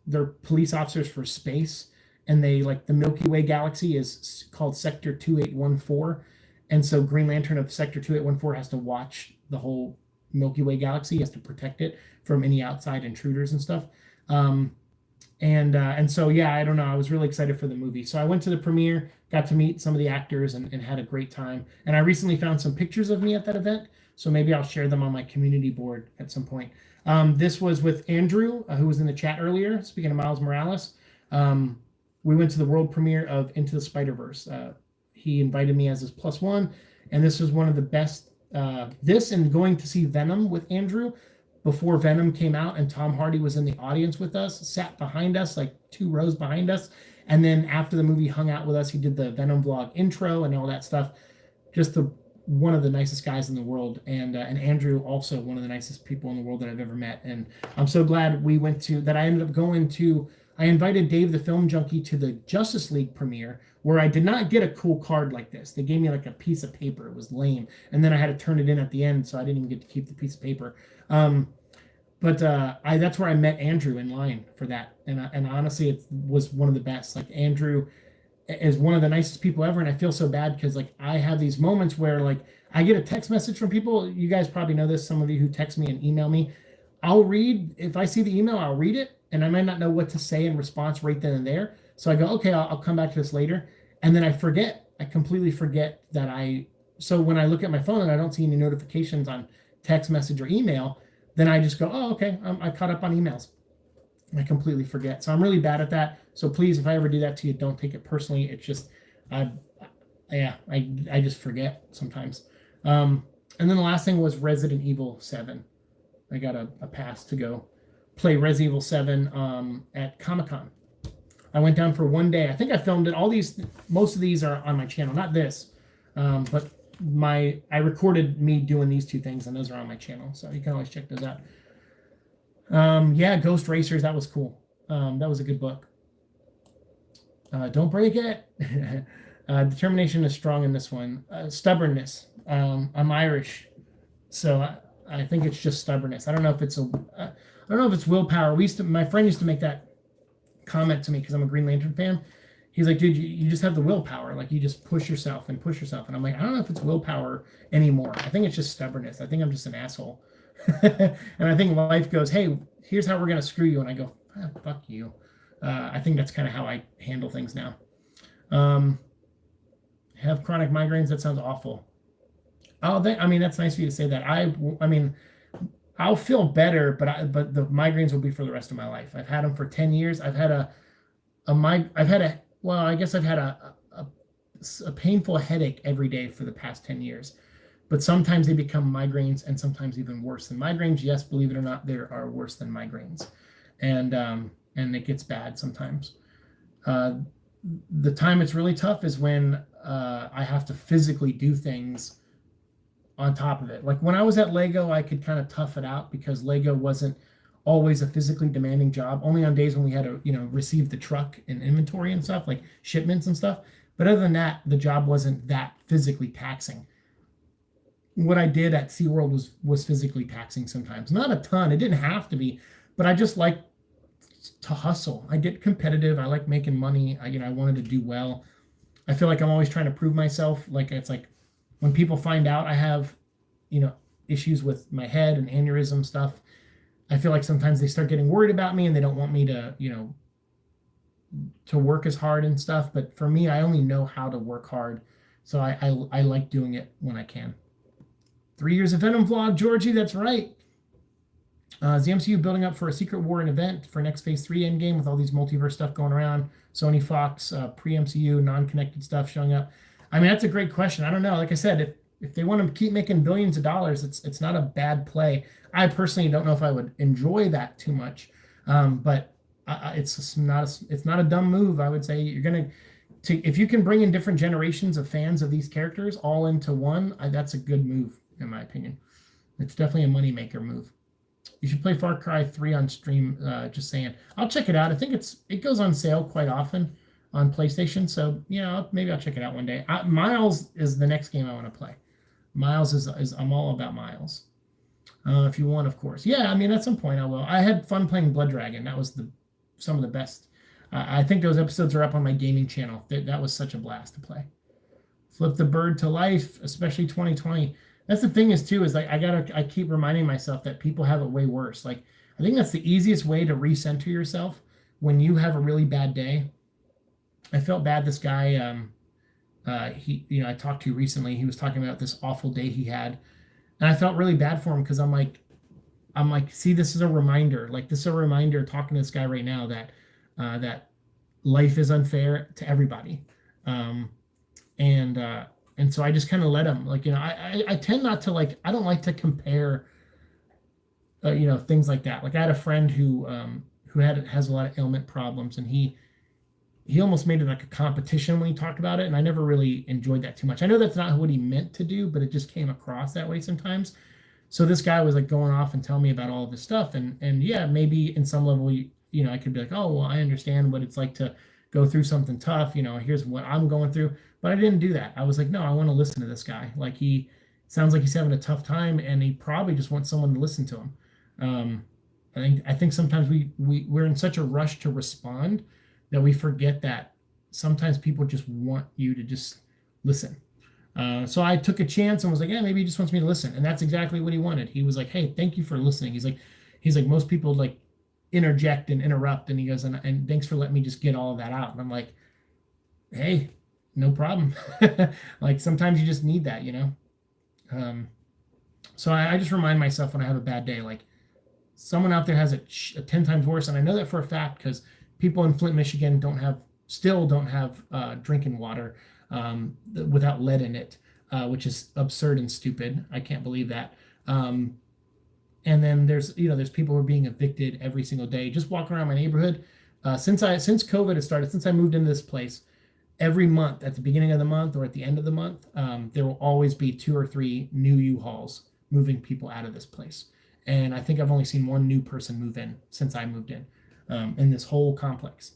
They're police officers for space, and they like the Milky Way galaxy is called Sector 2814, and so Green Lantern of Sector 2814 has to watch the whole Milky Way galaxy. He has to protect it from any outside intruders and stuff. And so yeah, I don't know. I was really excited for the movie. So I went to the premiere, got to meet some of the actors, and had a great time. And I recently found some pictures of me at that event, so maybe I'll share them on my community board at some point. This was with Andrew, who was in the chat earlier. Speaking of Miles Morales, we went to the world premiere of Into the Spider-Verse. He invited me as his plus one, and this was one of the best. This and going to see Venom with Andrew before Venom came out, and Tom Hardy was in the audience with us, sat behind us, like 2 rows behind us. And then after the movie, hung out with us. He did the Venom vlog intro and all that stuff. Just one of the nicest guys in the world. And Andrew, also one of the nicest people in the world that I've ever met. And I'm so glad I ended up going to, I invited Dave the Film Junkie to the Justice League premiere, where I did not get a cool card like this. They gave me like a piece of paper. It was lame. And then I had to turn it in at the end, so I didn't even get to keep the piece of paper. But that's where I met Andrew in line for that. And honestly, it was one of the best. Like Andrew is one of the nicest people ever. And I feel so bad because like I have these moments where like I get a text message from people. You guys probably know this. Some of you who text me and email me, if I see the email, I'll read it. And I might not know what to say in response right then and there. So I go, okay, I'll come back to this later. And then I completely forget so when I look at my phone and I don't see any notifications on text message or email, then I just go, oh, okay, I caught up on emails. I completely forget. So I'm really bad at that. So please, if I ever do that to you, don't take it personally. It's just, I just forget sometimes. And then the last thing was Resident Evil 7. I got a pass to go play Resident Evil 7 at Comic-Con. I went down for one day. I think I filmed it. Most of these are on my channel, not this, but I recorded me doing these 2 things, and those are on my channel, so you can always check those out. Yeah, Ghost Racers, that was cool. That was a good book. Don't break it. Determination is strong in this one. Stubbornness. I'm Irish, so I think it's just stubbornness. I don't know if it's willpower. My friend used to make that comment to me because I'm a Green Lantern fan. He's like, dude, you just have the willpower. Like, you just push yourself. And I'm like, I don't know if it's willpower anymore. I think it's just stubbornness. I think I'm just an asshole. And I think life goes, hey, here's how we're going to screw you. And I go, fuck you. I think that's kind of how I handle things now. Have chronic migraines. That sounds awful. Oh, that's nice for you to say that. I'll feel better, but the migraines will be for the rest of my life. I've had them for 10 years. I've had I've had a well, I guess I've had a painful headache every day for the past 10 years. But sometimes they become migraines, and sometimes even worse than migraines. Yes, believe it or not, there are worse than migraines, and it gets bad sometimes. The time it's really tough is when I have to physically do things on top of it. Like when I was at Lego, I could kind of tough it out because Lego wasn't always a physically demanding job. Only on days when we had to, receive the truck and inventory and stuff, like shipments and stuff. But other than that, the job wasn't that physically taxing. What I did at SeaWorld was physically taxing sometimes. Not a ton. It didn't have to be, but I just like to hustle. I get competitive. I like making money. I wanted to do well. I feel like I'm always trying to prove myself. Like it's like when people find out I have, issues with my head and aneurysm stuff, I feel like sometimes they start getting worried about me and they don't want me to, to work as hard and stuff. But for me, I only know how to work hard. So I like doing it when I can. 3 years of Venom vlog, Georgie, that's right. Is the MCU building up for a Secret War event for next Phase 3 Endgame with all these multiverse stuff going around? Sony, Fox, pre-MCU, non-connected stuff showing up. I mean, that's a great question. I don't know. Like I said, if they want to keep making billions of dollars, it's not a bad play. I personally don't know if I would enjoy that too much, but it's not a dumb move. I would say you're gonna if you can bring in different generations of fans of these characters all into one, that's a good move in my opinion. It's definitely a moneymaker move. You should play Far Cry 3 on stream. Just saying. I'll check it out. I think it goes on sale quite often on PlayStation. So, maybe I'll check it out one day. Miles is the next game I want to play. Miles is I'm all about Miles. If you want, of course. Yeah, I mean, at some point I will. I had fun playing Blood Dragon. That was some of the best. I think those episodes are up on my gaming channel. That was such a blast to play. Flip the bird to life, especially 2020. That's the thing is like I keep reminding myself that people have it way worse. Like I think that's the easiest way to recenter yourself when you have a really bad day. I felt bad. This guy, I talked to recently. He was talking about this awful day he had, and I felt really bad for him because I'm like, see, this is a reminder. Like this is a reminder. Talking to this guy right now that life is unfair to everybody, and so I just kind of let him. Like I tend not to I don't like to compare, things like that. Like I had a friend who has a lot of ailment problems, and he almost made it like a competition when he talked about it, and I never really enjoyed that too much. I know that's not what he meant to do, but it just came across that way sometimes. So this guy was like going off and telling me about all of this stuff, and yeah, maybe in some level, I could be like, oh well, I understand what it's like to go through something tough. Here's what I'm going through, but I didn't do that. I was like, no, I want to listen to this guy. Like he sounds like he's having a tough time, and he probably just wants someone to listen to him. I think sometimes we're in such a rush to respond that we forget that sometimes people just want you to just listen. So I took a chance and was like, yeah, maybe he just wants me to listen. And that's exactly what he wanted. He was like, hey, thank you for listening. He's like, most people like interject and interrupt. And he goes, and thanks for letting me just get all of that out. And I'm like, hey, no problem. Like sometimes you just need that, So I just remind myself when I have a bad day, like someone out there has it 10 times worse. And I know that for a fact because people in Flint, Michigan still don't have drinking water without lead in it, which is absurd and stupid. I can't believe that. And then there's people who are being evicted every single day. Just walking around my neighborhood since COVID has started, since I moved into this place, every month at the beginning of the month or at the end of the month, there will always be 2 or 3 new U-Hauls moving people out of this place. And I think I've only seen one new person move in since I moved in this whole complex.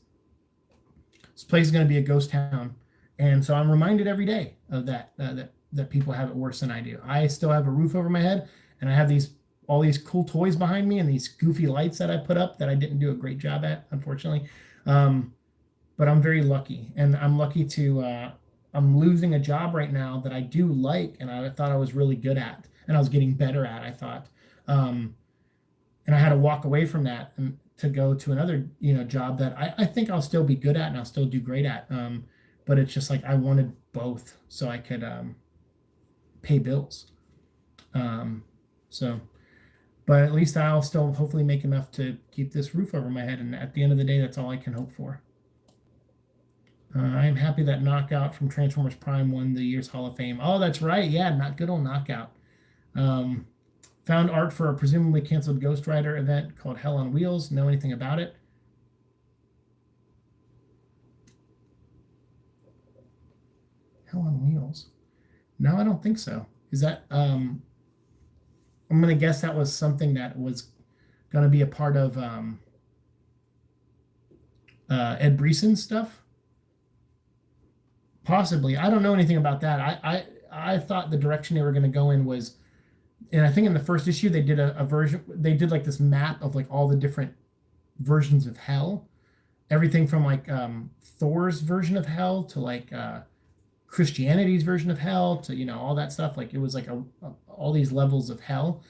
This place is going to be a ghost town. And so I'm reminded every day of that people have it worse than I do. I still have a roof over my head, and I have all these cool toys behind me and these goofy lights that I put up that I didn't do a great job at, unfortunately. But I'm very lucky, and I'm lucky to I'm losing a job right now that I do like, and I thought I was really good at, and I was getting better at, I thought. And I had to walk away from that and to go to another, job that I think I'll still be good at and I'll still do great at. But it's just like I wanted both so I could pay bills. So But at least I'll still hopefully make enough to keep this roof over my head. And at the end of the day, that's all I can hope for. I am happy that Knockout from Transformers Prime won the year's Hall of Fame. Oh, that's right. Yeah, not good old Knockout. Found art for a presumably canceled Ghost Rider event called Hell on Wheels. Know anything about it? Hell on Wheels. No, I don't think so. Is that I'm gonna guess that was something that was gonna be a part of Ed Breeson's stuff. Possibly. I don't know anything about that. I thought the direction they were gonna go in was, and I think in the first issue they did a version, they did like this map of like all the different versions of hell. Everything from like Thor's version of hell to like Christianity's version of hell to, you know, all that stuff. Like it was like all these levels of hell.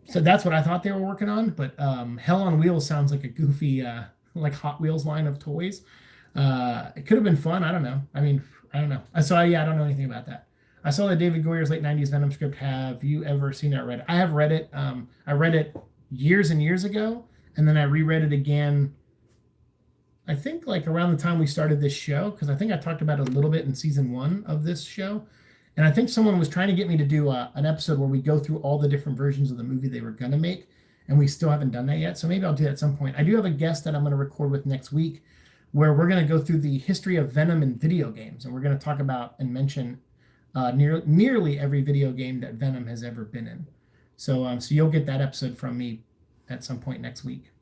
So that's what I thought they were working on. But Hell on Wheels sounds like a goofy like Hot Wheels line of toys. It could have been fun. I don't know. I mean, I don't know. I don't know anything about that. I saw the David Goyer's late 90s Venom script. Have you ever seen it or read it? I have read it. I read it years and years ago, and then I reread it again, I think like around the time we started this show, because I think I talked about it a little bit in season 1 of this show. And I think someone was trying to get me to do an episode where we go through all the different versions of the movie they were going to make, and we still haven't done that yet. So maybe I'll do that at some point. I do have a guest that I'm going to record with next week where we're going to go through the history of Venom in video games, and we're going to talk about and mention nearly every video game that Venom has ever been in. So you'll get that episode from me at some point next week.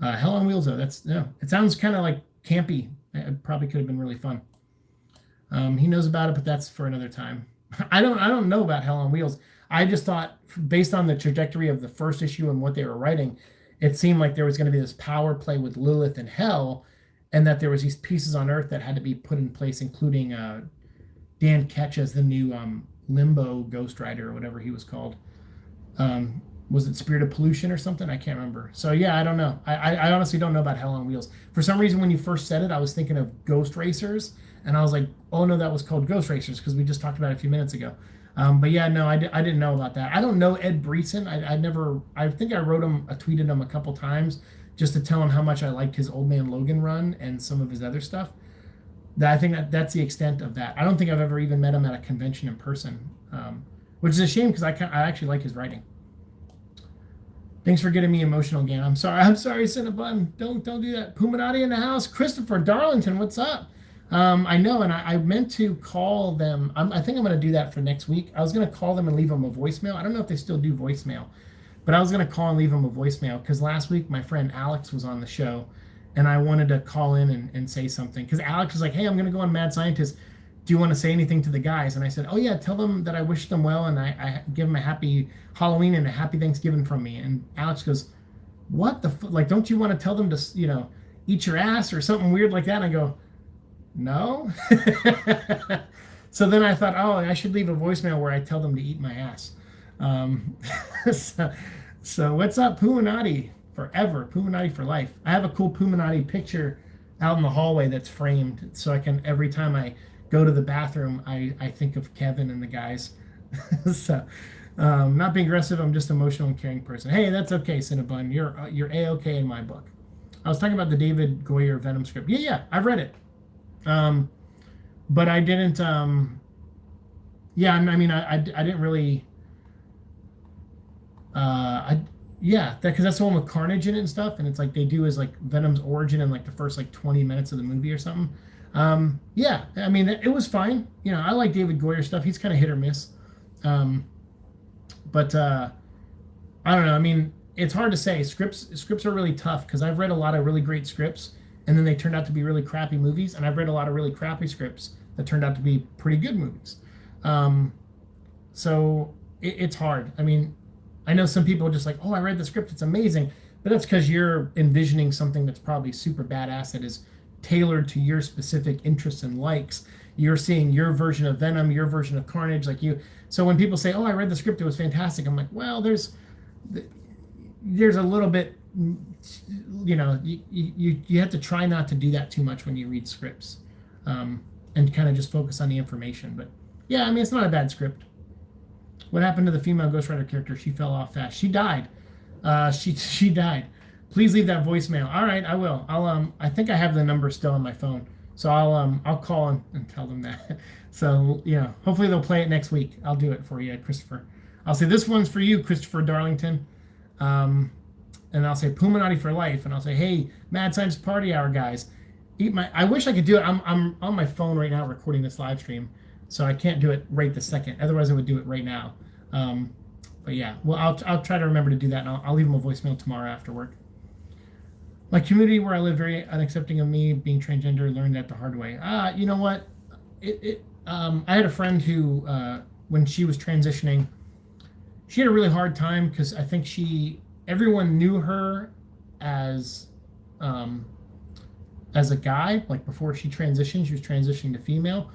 Hell on Wheels, though, it sounds kind of like campy. It probably could have been really fun. He knows about it, but that's for another time. I don't know about Hell on Wheels. I just thought, based on the trajectory of the first issue and what they were writing, it seemed like there was going to be this power play with Lilith and Hell, and that there was these pieces on Earth that had to be put in place, including Dan Ketch as the new Limbo Ghost Rider or whatever he was called. Was it Spirit of Pollution or something? I can't remember. So yeah, I don't know. I honestly don't know about Hell on Wheels. For some reason, when you first said it, I was thinking of Ghost Racers, and I was like, oh no, that was called Ghost Racers because we just talked about it a few minutes ago. But yeah, no, I didn't know about that. I don't know Ed Breeson. I think I tweeted him a couple times just to tell him how much I liked his Old Man Logan run and some of his other stuff. I think that's the extent of that. I don't think I've ever even met him at a convention in person, which is a shame because I actually like his writing. Thanks for getting me emotional again. I'm sorry, Cinnabon. Don't do that. Puminati in the house. Christopher Darlington, what's up? I know, and I meant to call them. I think I'm going to do that for next week. I was going to call them and leave them a voicemail. I don't know if they still do voicemail, but I was going to call and leave them a voicemail because last week my friend Alex was on the show, and I wanted to call in and say something because Alex was like, hey, I'm going to go on Mad Scientist. Do you want to say anything to the guys? And I said, oh yeah, tell them that I wish them well, and I give them a happy Halloween and a happy Thanksgiving from me. And Alex goes, what the like, don't you want to tell them to, eat your ass or something weird like that? And I go, no. So then I thought, oh, I should leave a voicemail where I tell them to eat my ass. So what's up, Puminati? Forever, Puminati for life. I have a cool Puminati picture out in the hallway that's framed, so I can, every time I go to the bathroom, I think of Kevin and the guys. So not being aggressive, I'm just an emotional and caring person. Hey, that's okay, Cinnabon. You're A-okay in my book. I was talking about the David Goyer Venom script. Yeah, I've read it. But I didn't I didn't really because that's the one with Carnage in it and stuff, and it's like they do is like Venom's origin in like the first like 20 minutes of the movie or something. It was fine. I like David Goyer stuff. He's kind of hit or miss. But I don't know. I mean, it's hard to say. Scripts are really tough because I've read a lot of really great scripts and then they turned out to be really crappy movies, and I've read a lot of really crappy scripts that turned out to be pretty good movies. So it's hard. I mean, I know some people are just like, oh, I read the script, it's amazing, but that's because you're envisioning something that's probably super badass that is tailored to your specific interests and likes. You're seeing your version of Venom, your version of Carnage, so when people say, oh, I read the script, it was fantastic, I'm like, well, there's a little bit, you have to try not to do that too much when you read scripts, and kind of just focus on the information. But yeah, I mean, it's not a bad script. What happened to the female Ghost Rider character? She fell off fast. She died. She died. Please leave that voicemail. All right, I will. I think I have the number still on my phone, so I'll call and tell them that. So hopefully they'll play it next week. I'll do it for you, Christopher. I'll say this one's for you, Christopher Darlington. And I'll say Puminati for life, and I'll say, hey, Mad Science Party Hour guys, I wish I could do it. I'm on my phone right now recording this live stream, so I can't do it right this second. Otherwise, I would do it right now. But yeah, well, I'll try to remember to do that, and I'll leave them a voicemail tomorrow after work. My community where I live very unaccepting of me being transgender. Learned that the hard way. You know what? I had a friend who, when she was transitioning, she had a really hard time because I think everyone knew her as a guy. Like before she transitioned, she was transitioning to female,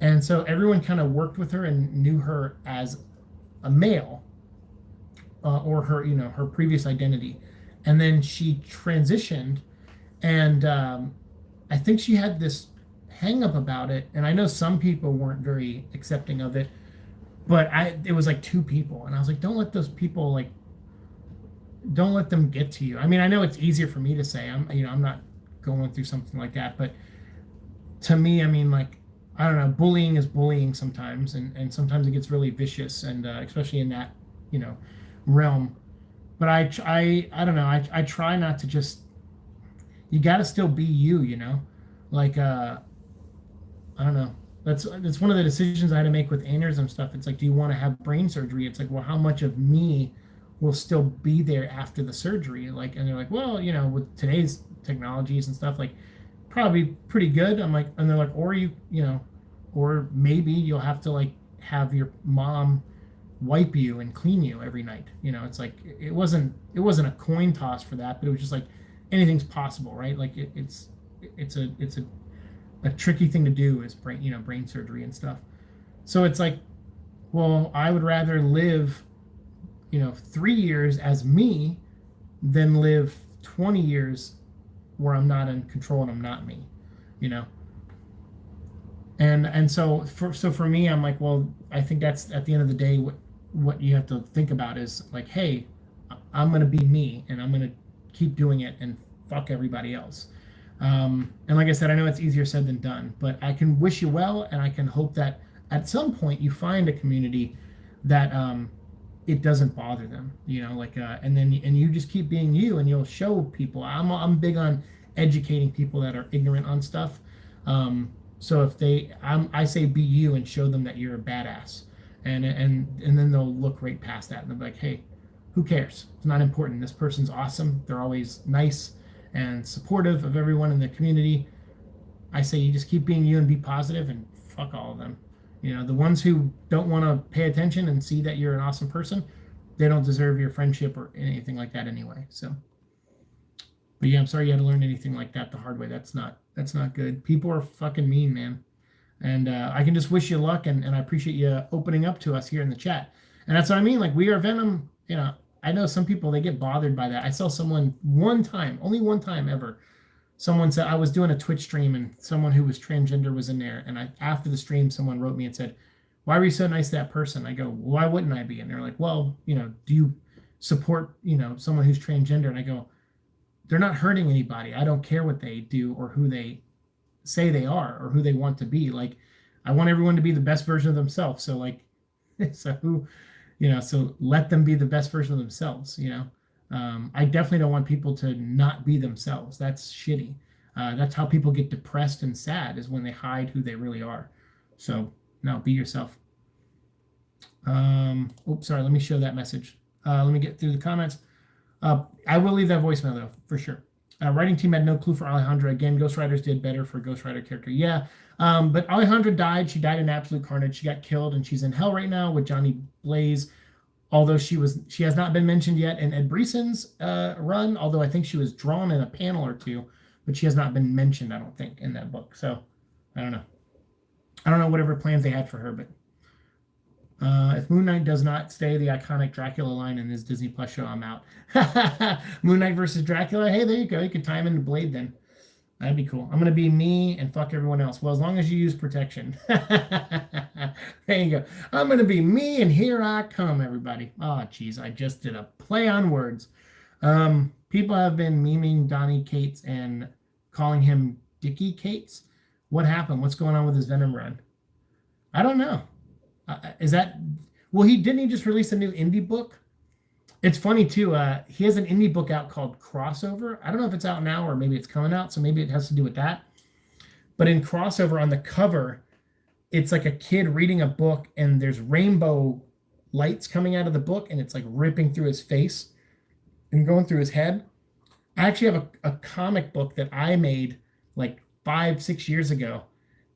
and so everyone kind of worked with her and knew her as a male, or her her previous identity. And then she transitioned, and I think she had this hang up about it. And I know some people weren't very accepting of it, but it was like 2 people, and I was like, don't let those people don't let them get to you. I mean, I know it's easier for me to say, I'm not going through something like that, but to me, I mean, like, I don't know, bullying is bullying sometimes, and sometimes it gets really vicious, and especially in that realm. But I don't know. I try not to just. You got to still be you, like I don't know. That's one of the decisions I had to make with aneurysm stuff. It's like, do you want to have brain surgery? It's like, well, how much of me will still be there after the surgery? Like, and they're like, well, with today's technologies and stuff, like, probably pretty good. I'm like, and they're like, or or maybe you'll have to like have your mom wipe you and clean you every night. It's like it wasn't a coin toss for that, but it was just like anything's possible, right? Like it's a tricky thing to do is brain surgery and stuff. So it's like, well, I would rather live 3 years as me than live 20 years where I'm not in control and I'm not me. And so for me, I'm like, well, I think that's at the end of the day what you have to think about is like, hey, I'm gonna be me, and I'm gonna keep doing it, and fuck everybody else. And like I said, I know it's easier said than done, but I can wish you well, and I can hope that at some point you find a community that it doesn't bother them, and you just keep being you, and you'll show people. I'm big on educating people that are ignorant on stuff. So if I say be you and show them that you're a badass, and then they'll look right past that and they'll be like, hey, who cares? It's not important. This person's awesome. They're always nice and supportive of everyone in the community. I say you just keep being you and be positive, and fuck all of them. The ones who don't want to pay attention and see that you're an awesome person, they don't deserve your friendship or anything like that anyway. So, but yeah, I'm sorry you had to learn anything like that the hard way. That's not good. People are fucking mean, man. And I can just wish you luck, and I appreciate you opening up to us here in the chat. And that's what I mean. Like, we are Venom. I know some people, they get bothered by that. I saw someone only one time ever. Someone said, I was doing a Twitch stream, and someone who was transgender was in there. And after the stream, someone wrote me and said, why were you so nice to that person? I go, why wouldn't I be? And they're like, well, do you support, someone who's transgender? And I go, they're not hurting anybody. I don't care what they do or who they say they are or who they want to be. Like, I want everyone to be the best version of themselves. So like, so let them be the best version of themselves. I definitely don't want people to not be themselves. That's shitty. That's how people get depressed and sad, is when they hide who they really are. So no, be yourself. Oops, sorry. Let me show that message. Let me get through the comments. I will leave that voicemail though, for sure. Writing team had no clue for Alejandra. Again, Ghost Riders did better for Ghost Rider character. Yeah, but Alejandra died. She died in absolute carnage. She got killed, and she's in hell right now with Johnny Blaze. Although she has not been mentioned yet in Ed Breeson's run. Although I think she was drawn in a panel or two, but she has not been mentioned, I don't think, in that book. So I don't know. I don't know whatever plans they had for her, but if Moon Knight does not stay the iconic Dracula line in this Disney Plus show, I'm out. Moon Knight versus Dracula. Hey, there you go. You could tie him into Blade then. That'd be cool. I'm gonna be me and fuck everyone else. Well, as long as you use protection. There you go. I'm gonna be me and here I come, everybody. Oh, geez, I just did a play on words. People have been memeing Donnie Cates and calling him Dickie Cates. What happened? What's going on with his Venom run? I don't know. Is that well? He didn't he just release a new indie book? It's funny too. He has an indie book out called Crossover. I don't know if it's out now or maybe it's coming out, so maybe it has to do with that. But in Crossover, on the cover, it's like a kid reading a book, and there's rainbow lights coming out of the book, and it's like ripping through his face and going through his head. I actually have a comic book that I made like 5, 6 years ago,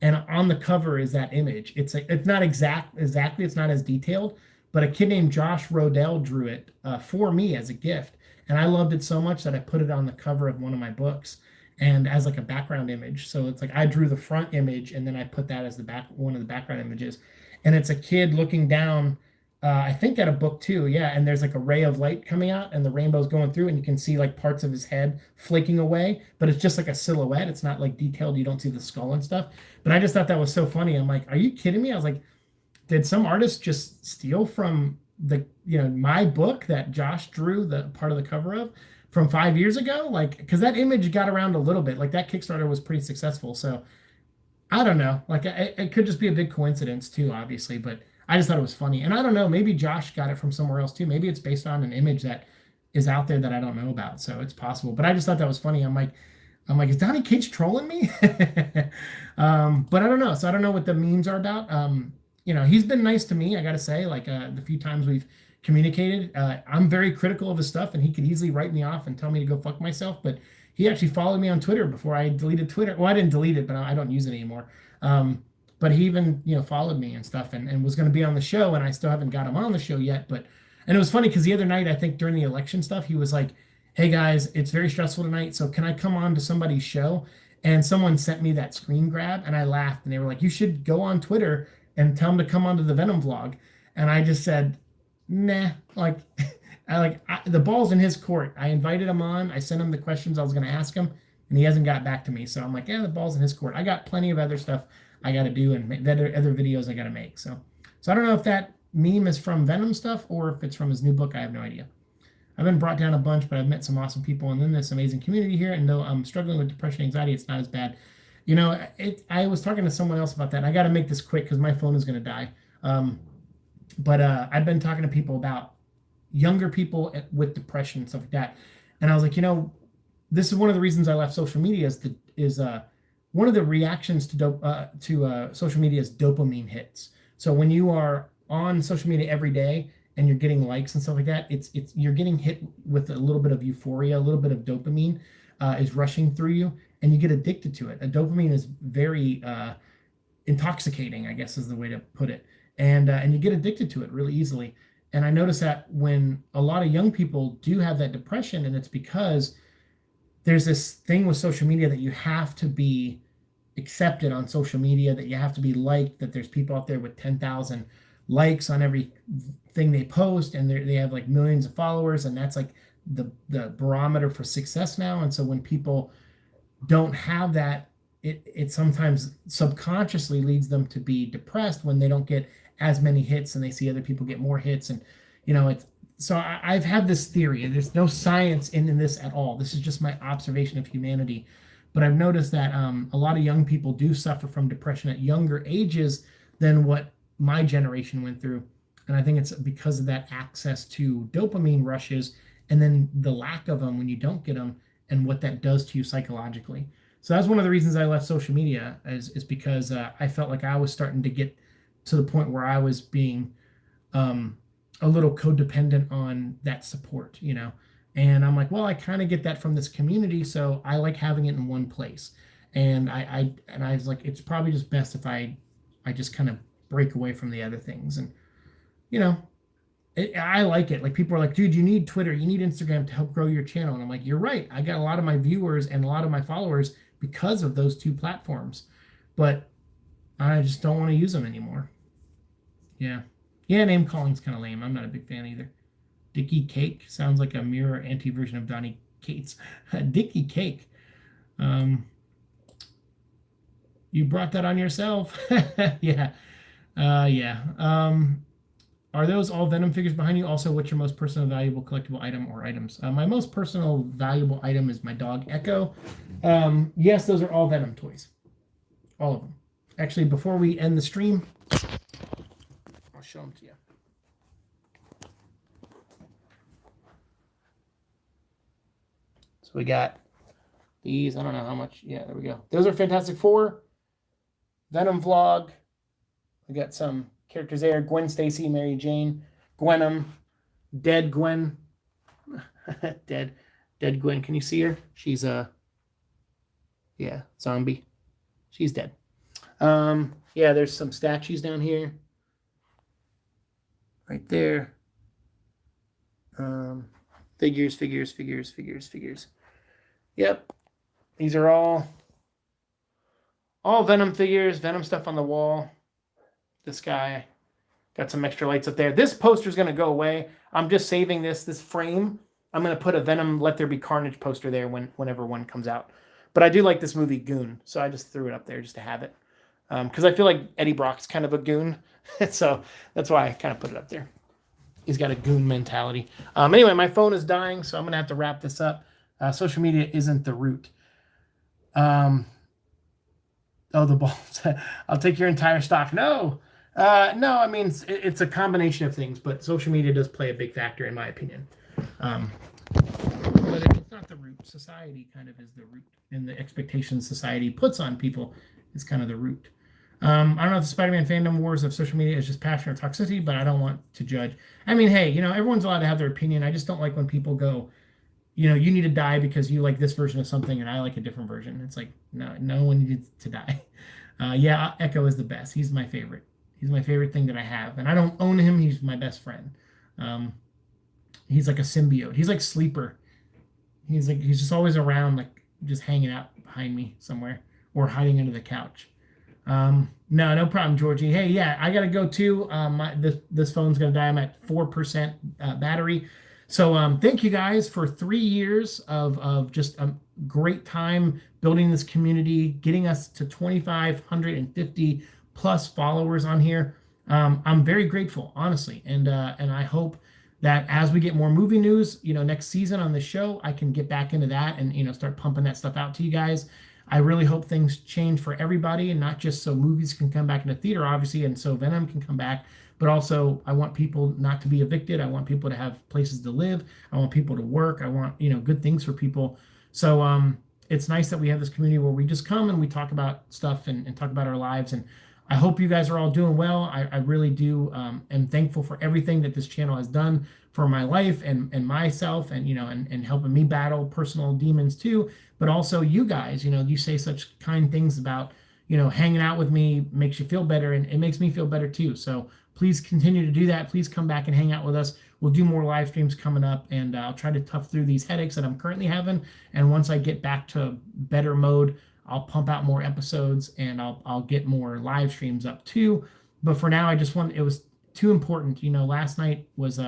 and on the cover is that image. It's not exactly, it's not as detailed, but a kid named Josh Rodell drew it for me as a gift, and I loved it so much that I put it on the cover of one of my books and as like a background image. So it's like I drew the front image and then I put that as the back one of the background images, and it's a kid looking down. I think at a book too, yeah. And there's like a ray of light coming out, and the rainbow's going through, and you can see like parts of his head flaking away, but it's just like a silhouette. It's not like detailed. You don't see the skull and stuff. But I just thought that was so funny. I'm like, are you kidding me? I was like, did some artist just steal from my book that Josh drew the part of the cover of from 5 years ago? Like, because that image got around a little bit. Like that Kickstarter was pretty successful. So I don't know. Like it could just be a big coincidence too, obviously, but I just thought it was funny. And I don't know, maybe Josh got it from somewhere else too. Maybe it's based on an image that is out there that I don't know about. So it's possible. But I just thought that was funny. I'm like, is Donnie Cage trolling me? But I don't know. So I don't know what the memes are about. He's been nice to me, I gotta say. Like the few times we've communicated, I'm very critical of his stuff, and he could easily write me off and tell me to go fuck myself. But he actually followed me on Twitter before I deleted Twitter. Well, I didn't delete it, but I don't use it anymore. But he even followed me and stuff, and was going to be on the show, and I still haven't got him on the show yet. And it was funny because the other night, I think during the election stuff, he was like, "Hey guys, it's very stressful tonight, so can I come on to somebody's show?" And someone sent me that screen grab, and I laughed, and they were like, "You should go on Twitter and tell him to come onto the Venom vlog." And I just said, "Nah." Like, the ball's in his court. I invited him on. I sent him the questions I was going to ask him, and he hasn't got back to me. So I'm like, yeah, the ball's in his court. I got plenty of other stuff I got to do and other videos I got to make. So I don't know if that meme is from Venom stuff or if it's from his new book. I have no idea. I've been brought down a bunch, but I've met some awesome people and then this amazing community here. And though I'm struggling with depression, anxiety, it's not as bad. I was talking to someone else about that. I got to make this quick because my phone is going to die. But I've been talking to people about younger people with depression and stuff like that. And I was like, this is one of the reasons I left social media is one of the reactions to social media is dopamine hits. So when you are on social media every day and you're getting likes and stuff like that, it's you're getting hit with a little bit of euphoria, a little bit of dopamine is rushing through you, and you get addicted to it. A dopamine is very intoxicating, I guess is the way to put it, and you get addicted to it really easily. And I notice that when a lot of young people do have that depression, and it's because there's this thing with social media that you have to be accepted on social media, that you have to be liked, that there's people out there with 10,000 likes on everything they post, and they have like millions of followers, and that's like the barometer for success now. And so when people don't have that, it sometimes subconsciously leads them to be depressed when they don't get as many hits and they see other people get more hits. And it's so I've had this theory, and there's no science in this at all. This is just my observation of humanity. But I've noticed that a lot of young people do suffer from depression at younger ages than what my generation went through. And I think it's because of that access to dopamine rushes and then the lack of them when you don't get them and what that does to you psychologically. So that's one of the reasons I left social media is because I felt like I was starting to get to the point where I was being a little codependent on that support, and I'm like, well, I kind of get that from this community, so I like having it in one place. And I was like, it's probably just best if I just kind of break away from the other things. And I like it. Like people are like, dude, you need Twitter, you need Instagram to help grow your channel. And I'm like, you're right. I got a lot of my viewers and a lot of my followers because of those two platforms, but I just don't want to use them anymore. Yeah, name calling's kind of lame. I'm not a big fan either. Dickie Cake sounds like a mirror anti version of Donnie Cates. Dickie Cake. You brought that on yourself. Yeah. Yeah. Are those all Venom figures behind you? Also, what's your most personal valuable collectible item or items? My most personal valuable item is my dog Echo. Yes, those are all Venom toys. All of them. Actually, before we end the stream, I'll show them to you. So we got these. I don't know how much. Yeah, there we go. Those are Fantastic Four. Venom Vlog. We got some characters there. Gwen Stacy, Mary Jane, Gwenum, Dead Gwen. Dead Gwen. Can you see her? She's yeah, zombie. She's dead. Yeah, there's some statues down here. Right there. Figures. Yep. These are all Venom figures, Venom stuff on the wall. This guy got some extra lights up there. This poster's going to go away. I'm just saving this frame. I'm going to put a Venom Let There Be Carnage poster there whenever one comes out. But I do like this movie Goon, so I just threw it up there just to have it. Because I feel like Eddie Brock's kind of a goon. So that's why I kind of put it up there. He's got a goon mentality. Anyway, my phone is dying, so I'm going to have to wrap this up. Social media isn't the root. Oh, the balls. I'll take your entire stock. No. No, I mean, it's a combination of things, but social media does play a big factor, in my opinion. But it's not the root. Society kind of is the root, and the expectations society puts on people is kind of the root. I don't know if the Spider-Man fandom wars of social media is just passion or toxicity, but I don't want to judge. I mean, hey, everyone's allowed to have their opinion. I just don't like when people go, you need to die because you like this version of something and I like a different version. It's like, no one needs to die. Yeah, Echo is the best. He's my favorite. He's my favorite thing that I have. And I don't own him. He's my best friend. He's like a symbiote. He's like Sleeper. He's just always around, like just hanging out behind me somewhere or hiding under the couch. No problem, Georgie. Hey, yeah, I gotta go too. This phone's gonna die. I'm at 4% battery. So thank you guys for 3 years of just a great time building this community, getting us to 2,550 plus followers on here. I'm very grateful, honestly, and I hope that as we get more movie news, next season on the show, I can get back into that and start pumping that stuff out to you guys. I really hope things change for everybody, and not just so movies can come back into theater, obviously, and so Venom can come back, but also I want people not to be evicted. I want people to have places to live. I want people to work. I want, good things for people. So it's nice that we have this community where we just come and we talk about stuff and talk about our lives. And I hope you guys are all doing well. I really do. Am thankful for everything that this channel has done for my life and myself, and and helping me battle personal demons too. But also you guys, you say such kind things about hanging out with me makes you feel better, and it makes me feel better too. So please continue to do that. Please come back and hang out with us. We'll do more live streams coming up, and I'll try to tough through these headaches that I'm currently having. And once I get back to better mode, I'll pump out more episodes, and I'll get more live streams up too. But for now, it was too important. Last night was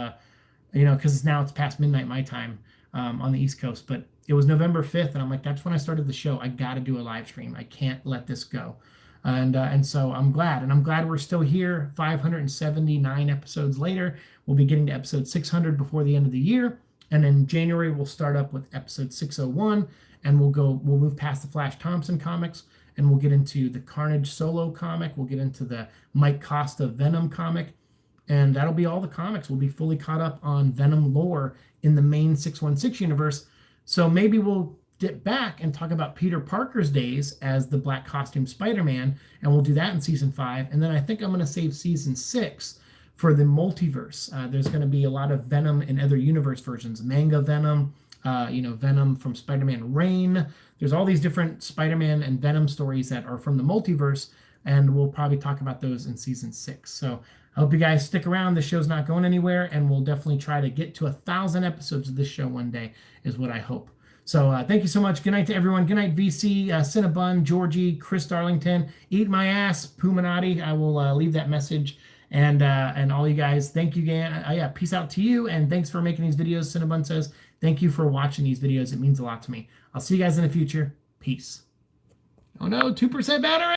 because now it's past midnight my time on the East Coast, but it was November 5th, and I'm like, that's when I started the show. I got to do a live stream. I can't let this go. And so I'm glad we're still here 579 episodes later. We'll be getting to episode 600 before the end of the year. And in January, we'll start up with episode 601, and we'll move past the Flash Thompson comics, and we'll get into the Carnage solo comic. We'll get into the Mike Costa Venom comic, and that'll be all the comics. We'll be fully caught up on Venom lore in the main 616 universe. So maybe we'll dip back and talk about Peter Parker's days as the Black Costume Spider-Man, and we'll do that in season 5. And then I think I'm going to save season 6 for the multiverse. There's going to be a lot of Venom in other universe versions. Manga Venom, Venom from Spider-Man Reign. There's all these different Spider-Man and Venom stories that are from the multiverse, and we'll probably talk about those in season 6. So I hope you guys stick around. The show's not going anywhere, and we'll definitely try to get to 1,000 episodes of this show one day, is what I hope. So thank you so much. Good night to everyone. Good night, VC, Cinnabon, Georgie, Chris Darlington. Eat my ass, Puminati. I will leave that message. And all you guys, thank you again. Yeah, peace out to you, and thanks for making these videos. Cinnabon says, thank you for watching these videos. It means a lot to me. I'll see you guys in the future. Peace. Oh no, 2% battery.